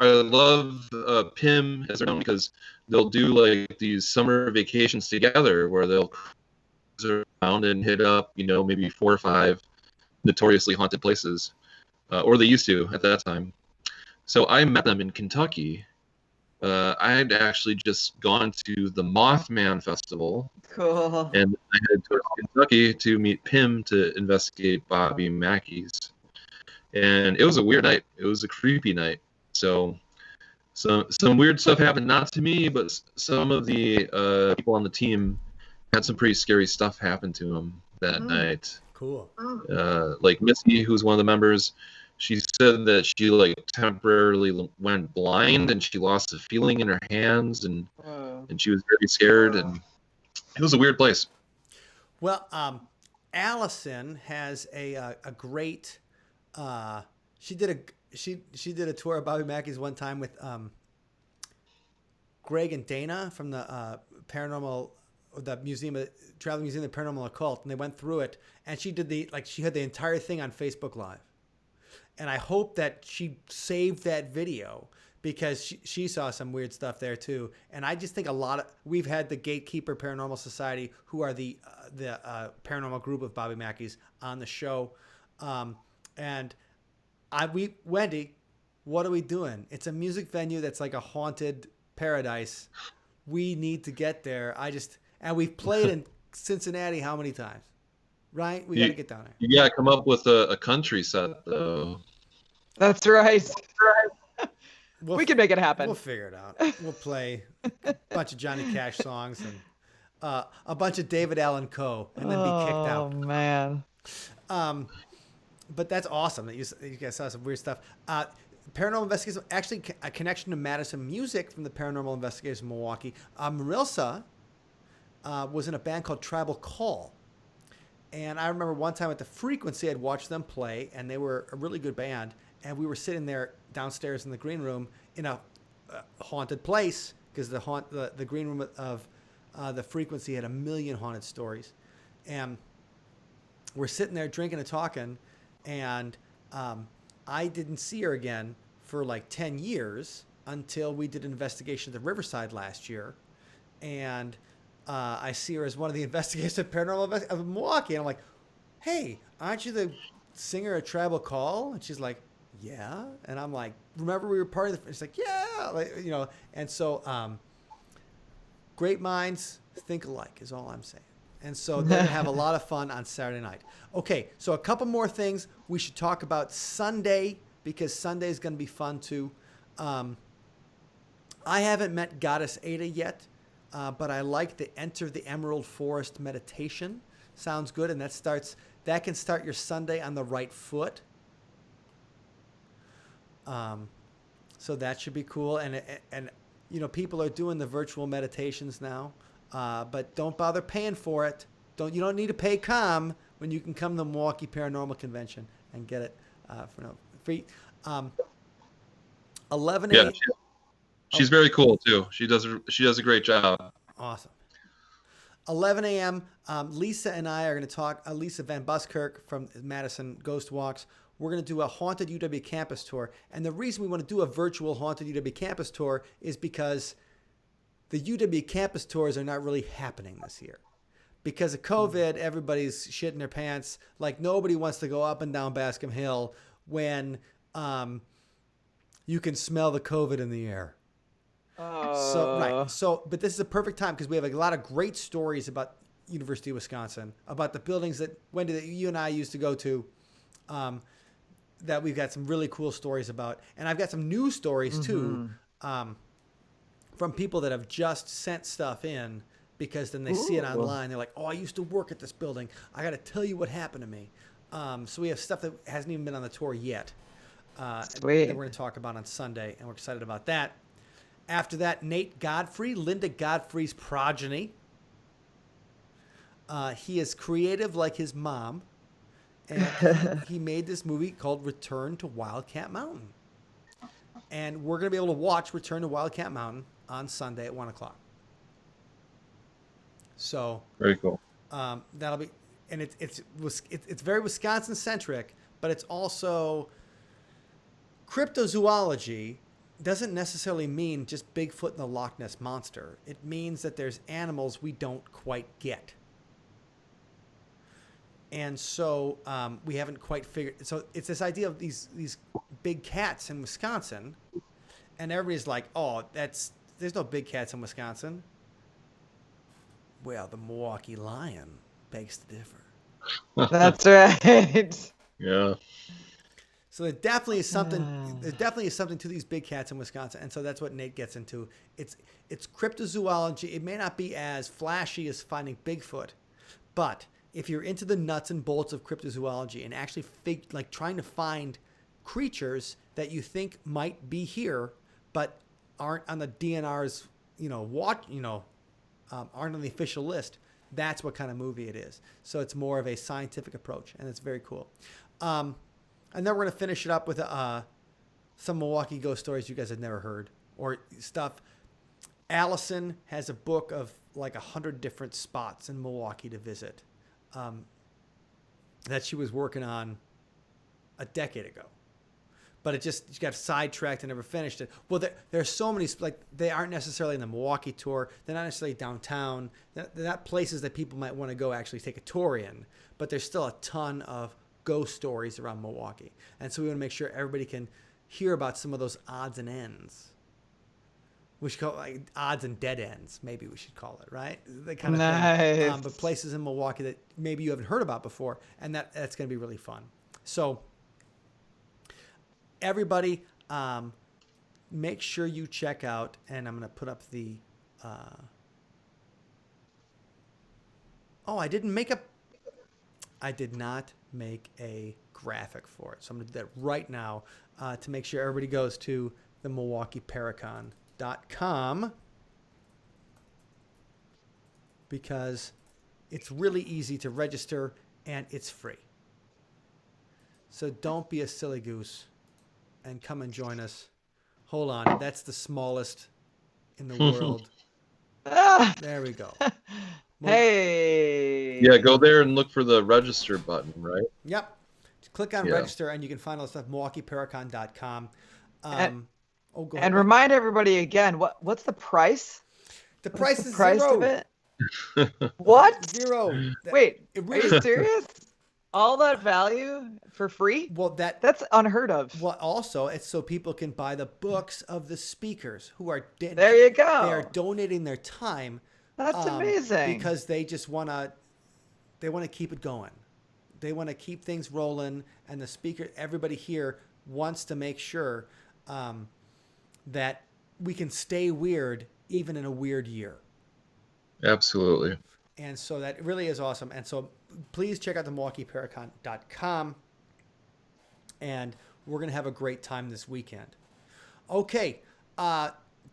I love PIM as they're known because they'll do like these summer vacations together where they'll cruise around and hit up, maybe 4 or 5 notoriously haunted places, or they used to at that time. So I met them in Kentucky. I had actually just gone to the Mothman Festival. Cool. And I headed to Kentucky to meet Pim to investigate Bobby Mackey's. And it was a weird night. It was a creepy night. So some weird stuff happened, not to me, but some of the people on the team had some pretty scary stuff happen to them that night. Cool. Like Missy, who's one of the members, she said that she like temporarily went blind and she lost the feeling in her hands, and she was very scared, and it was a weird place. Well, Allison has a great. She did a tour of Bobby Mackey's one time with Greg and Dana from the Paranormal, the Traveling Museum of the Paranormal Occult, and they went through it. And she had the entire thing on Facebook Live. And I hope that she saved that video because she saw some weird stuff there too. And I just think we've had the Gatekeeper Paranormal Society, who are the paranormal group of Bobby Mackey's, on the show. Wendy, what are we doing? It's a music venue that's like a haunted paradise. We need to get there. And we've played in Cincinnati how many times? Right? We got to get down there. You got to come up with a country set, though. That's right. We can make it happen. We'll figure it out. We'll play a bunch of Johnny Cash songs and a bunch of David Allan Coe, and then be kicked out. Oh, man. But that's awesome that you guys saw some weird stuff. Paranormal Investigators, actually a connection to Madison Music from the Paranormal Investigators in Milwaukee. Marilsa was in a band called Tribal Call. And I remember one time at the Frequency, I'd watched them play, and they were a really good band. And we were sitting there downstairs in the green room in a haunted place, because the green room of the Frequency had 1 million haunted stories. And we're sitting there drinking and talking, and I didn't see her again for like 10 years until we did an investigation at the Riverside last year. And I see her as one of the investigators at Paranormal of Milwaukee. And I'm like, hey, aren't you the singer at Tribal Call? And she's like, yeah. And I'm like, remember we were part of the... She's like, yeah. And so great minds think alike is all I'm saying. And so they're going to have a lot of fun on Saturday night. Okay, so a couple more things. We should talk about Sunday, because Sunday is going to be fun too. I haven't met Goddess Ada yet, but I like the Enter the Emerald Forest meditation. Sounds good, and that can start your Sunday on the right foot. So that should be cool. And people are doing the virtual meditations now. But don't bother paying for it. You don't need to pay when you can come to the Milwaukee Paranormal Convention and get it for free. 11 a.m. Yeah, she's very cool too. She does a great job. Awesome. 11 a.m. Lisa and I are going to talk. Lisa Van Buskirk from Madison Ghost Walks we're going to do a haunted UW campus tour. And the reason we want to do a virtual haunted UW campus tour is because the UW campus tours are not really happening this year. Because of COVID, everybody's shitting their pants. Like, nobody wants to go up and down Bascom Hill when you can smell the COVID in the air. But this is a perfect time because we have a lot of great stories about University of Wisconsin, about the buildings that, Wendy, that you and I used to go to, that we've got some really cool stories about. And I've got some new stories too, from people that have just sent stuff in because then they see it online. They're like, oh, I used to work at this building. I got to tell you what happened to me. So we have stuff that hasn't even been on the tour yet that we're going to talk about on Sunday, and we're excited about that. After that, Nate Godfrey, Linda Godfrey's progeny. He is creative like his mom, and he made this movie called Return to Wildcat Mountain. And we're going to be able to watch Return to Wildcat Mountain on Sunday at 1 o'clock. So very cool. That'll be, and it's very Wisconsin centric, but it's also cryptozoology. Doesn't necessarily mean just Bigfoot and the Loch Ness Monster. It means that there's animals we don't quite get. And so we haven't quite figured. So it's this idea of these big cats in Wisconsin, and everybody's like, "Oh, there's no big cats in Wisconsin." Well, the Milwaukee lion begs to differ. That's right. Yeah. So there definitely is something. There definitely is something to these big cats in Wisconsin, and so that's what Nate gets into. It's cryptozoology. It may not be as flashy as finding Bigfoot, but if you're into the nuts and bolts of cryptozoology and actually trying to find creatures that you think might be here but aren't on the DNR's aren't on the official list, that's what kind of movie it is. So it's more of a scientific approach, and it's very cool. And then we're going to finish it up with some Milwaukee ghost stories you guys had never heard or stuff. Allison has a book of like 100 different spots in Milwaukee to visit that she was working on a decade ago. But she got sidetracked and never finished it. Well, there's so many, like, they aren't necessarily in the Milwaukee tour. They're not necessarily downtown. They're not places that people might want to go actually take a tour in. But there's still a ton of ghost stories around Milwaukee. And so we want to make sure everybody can hear about some of those odds and ends. We should call it like odds and dead ends, maybe we should call it, right? That kind of thing. But places in Milwaukee that maybe you haven't heard about before, and that's going to be really fun. So everybody, make sure you check out, and I'm going to put up the... I did not make a graphic for it. So I'm going to do that right now to make sure everybody goes to the Milwaukee Paracon.com, because it's really easy to register and it's free. So don't be a silly goose and come and join us. Hold on. That's the smallest in the world. There we go. Hey. Hey. Yeah, go there and look for the register button, right? Yep. Just click on register and you can find all the stuff, MilwaukeeParacon.com. Go ahead. And remind everybody again, what's the price? The price is the price zero. Of it? What? Zero. Wait, are you serious? All that value for free? Well, that's unheard of. Well, also, it's so people can buy the books of the speakers who are there you go. They are donating their time. That's amazing. Because they just want to keep it going. They want to keep things rolling, and the speaker, everybody here wants to make sure that we can stay weird even in a weird year. Absolutely. And so that really is awesome. And so please check out the MilwaukeeParacon.com, and we're going to have a great time this weekend. Okay.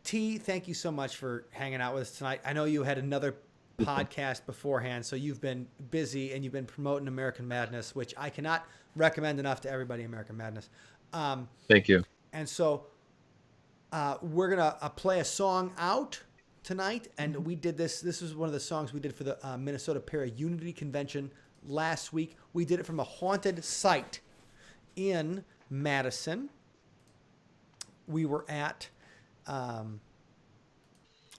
T, thank you so much for hanging out with us tonight. I know you had another podcast beforehand, so you've been busy and you've been promoting American Madness, which I cannot recommend enough to everybody, American Madness. Thank you. And so we're going to play a song out tonight, and we did this. This was one of the songs we did for the Minnesota Para Unity Convention last week. We did it from a haunted site in Madison. We were at,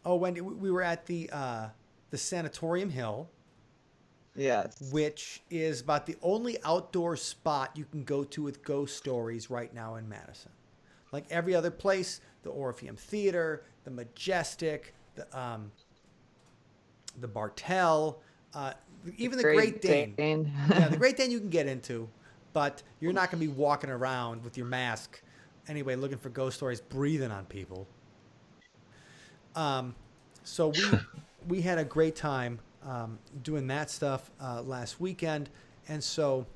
Wendy, we were at the Sanatorium Hill. Yes. Which is about the only outdoor spot you can go to with ghost stories right now in Madison. Like every other place, the Orpheum Theater, the Majestic, the Bartell, even the Great Dane. Yeah, the Great Dane you can get into, but you're not going to be walking around with your mask anyway, looking for ghost stories, breathing on people. So we had a great time doing that stuff last weekend, and so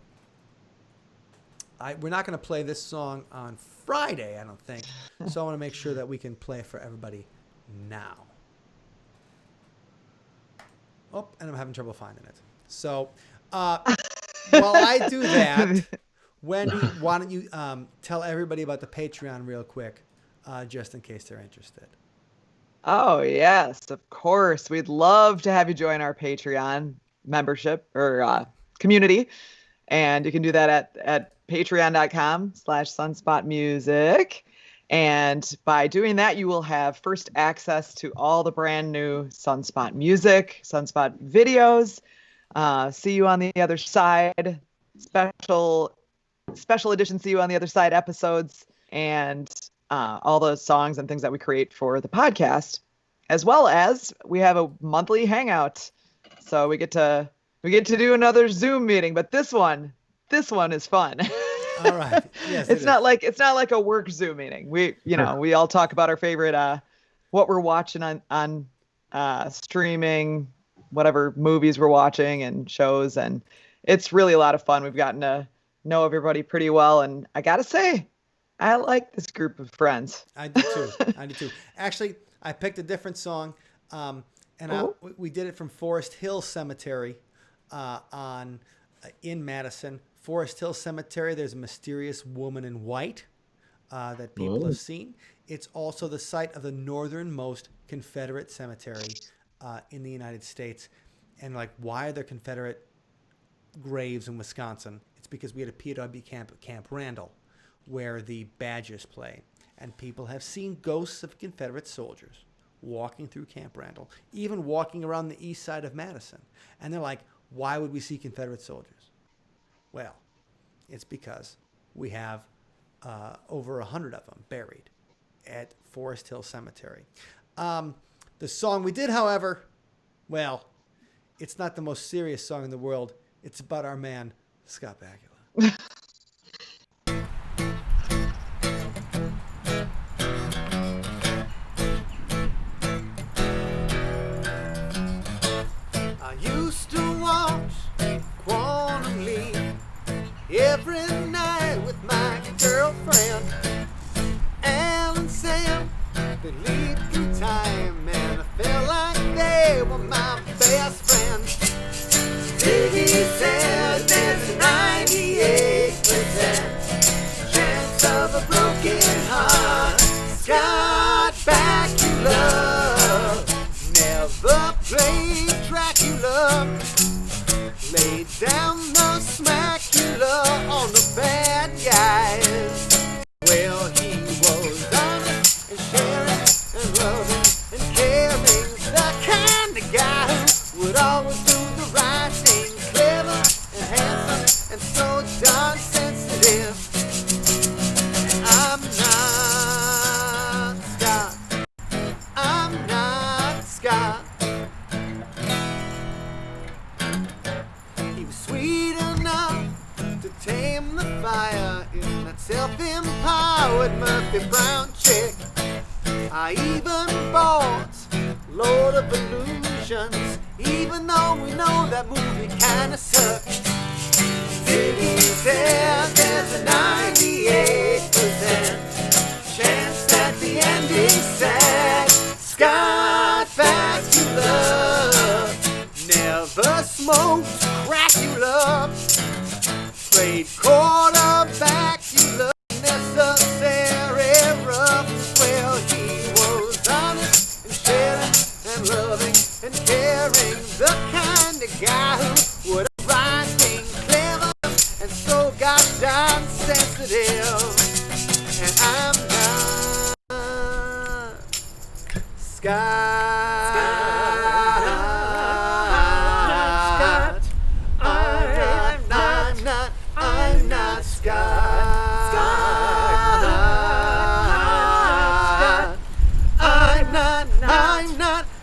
we're not going to play this song on Friday, I don't think. So I want to make sure that we can play it for everybody now. Oh, and I'm having trouble finding it. So while I do that, Wendy, why don't you tell everybody about the Patreon real quick, just in case they're interested. Oh, yes, of course. We'd love to have you join our Patreon membership or community. And you can do that at patreon.com/sunspotmusic. And by doing that, you will have first access to all the brand new Sunspot music, Sunspot videos. See You on the Other Side, special edition See You on the Other Side episodes, and all the songs and things that we create for the podcast, as well as we have a monthly hangout. So we get to do another Zoom meeting, but this one is fun. All right. Yes, it's not like a work Zoom meeting. We all talk about our favorite what we're watching on streaming, whatever movies we're watching and shows, and it's really a lot of fun. We've gotten to know everybody pretty well, and I gotta say, I like this group of friends. I do too. Actually, I picked a different song, we did it from Forest Hill Cemetery in Madison. Forest Hill Cemetery, there's a mysterious woman in white that people have seen. It's also the site of the northernmost Confederate cemetery in the United States. And why are there Confederate graves in Wisconsin? It's because we had a POW camp at Camp Randall, where the Badgers play. And people have seen ghosts of Confederate soldiers walking through Camp Randall, even walking around the east side of Madison. And they're like, why would we see Confederate soldiers? Well, it's because we have over 100 of them buried at Forest Hill Cemetery. The song we did, however, well, it's not the most serious song in the world. It's about our man, Scott Bakula. I used to watch Quantum Leap every night with my girlfriend, Al and Sam. They leaped through time and I felt like they were my best friends. Ziggy said there's a 98% chance of a broken heart. Scott Bakula never played Dracula, laid down the smacula on the bad guys. Well, he was honest and sharing and loving and caring, the kind of guy who would always do the right thing, clever and handsome and so darn sensitive. And I'm not Scott. I'm not Scott. He was sweet enough to tame the fire in that self-empowered Murphy Brown chick. I even bought Lord of Illusions, even though we know that movie kinda sucks. Ziggy said there's a 98% chance that the ending's sad. Scott Bakula never smoked Cracula, played quarterback, you love necessary rough. Well, he was honest and sharing and loving and caring, the kind of guy who would write things clever and so gosh I'm sensitive, and I'm not Scott. I'm not Scott.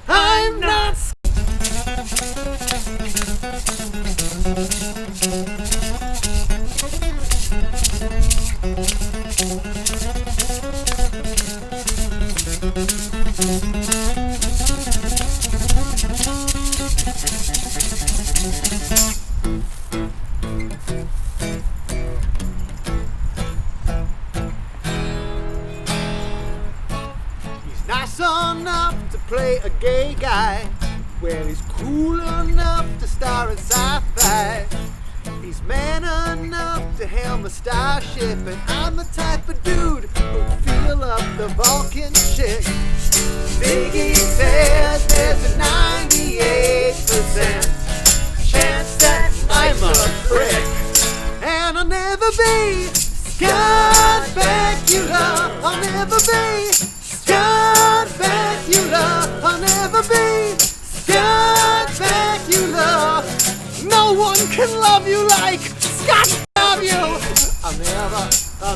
I'm not He's nice enough to play a gay guy. Well, he's cool enough to star in sci-fi. He's man enough to helm a starship, and I'm the type of dude who'd feel up the Vulcan chick. Biggie says there's a 98% chance that I'm a prick, and I'll never be Scott Bakula. I'll never be Scott Bakula. I'll never be Scott Bakula. No one can love you like Scott love you. I'll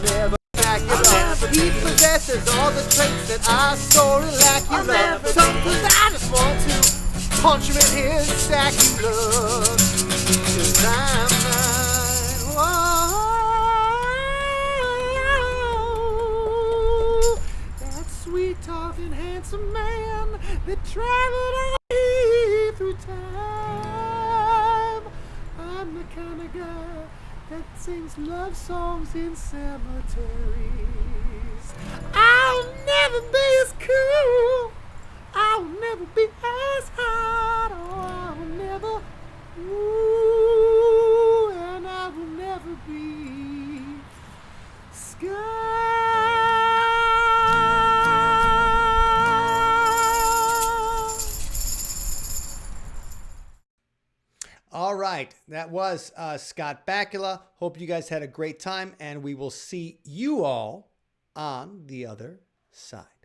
never back you up. He possesses all the traits that I sorely lack. You love something I just want to punch him in his sack. You love, 'cause I'm not. Whoa, that sweet talking handsome man that traveled all through time. I'm the kind of guy that sings love songs in cemeteries. I'll never be as cool. I'll never be as hot. Oh, I'll never. Ooh, and I will never be Scott. All right, that was Scott Bakula. Hope you guys had a great time, and we will see you all on the other side.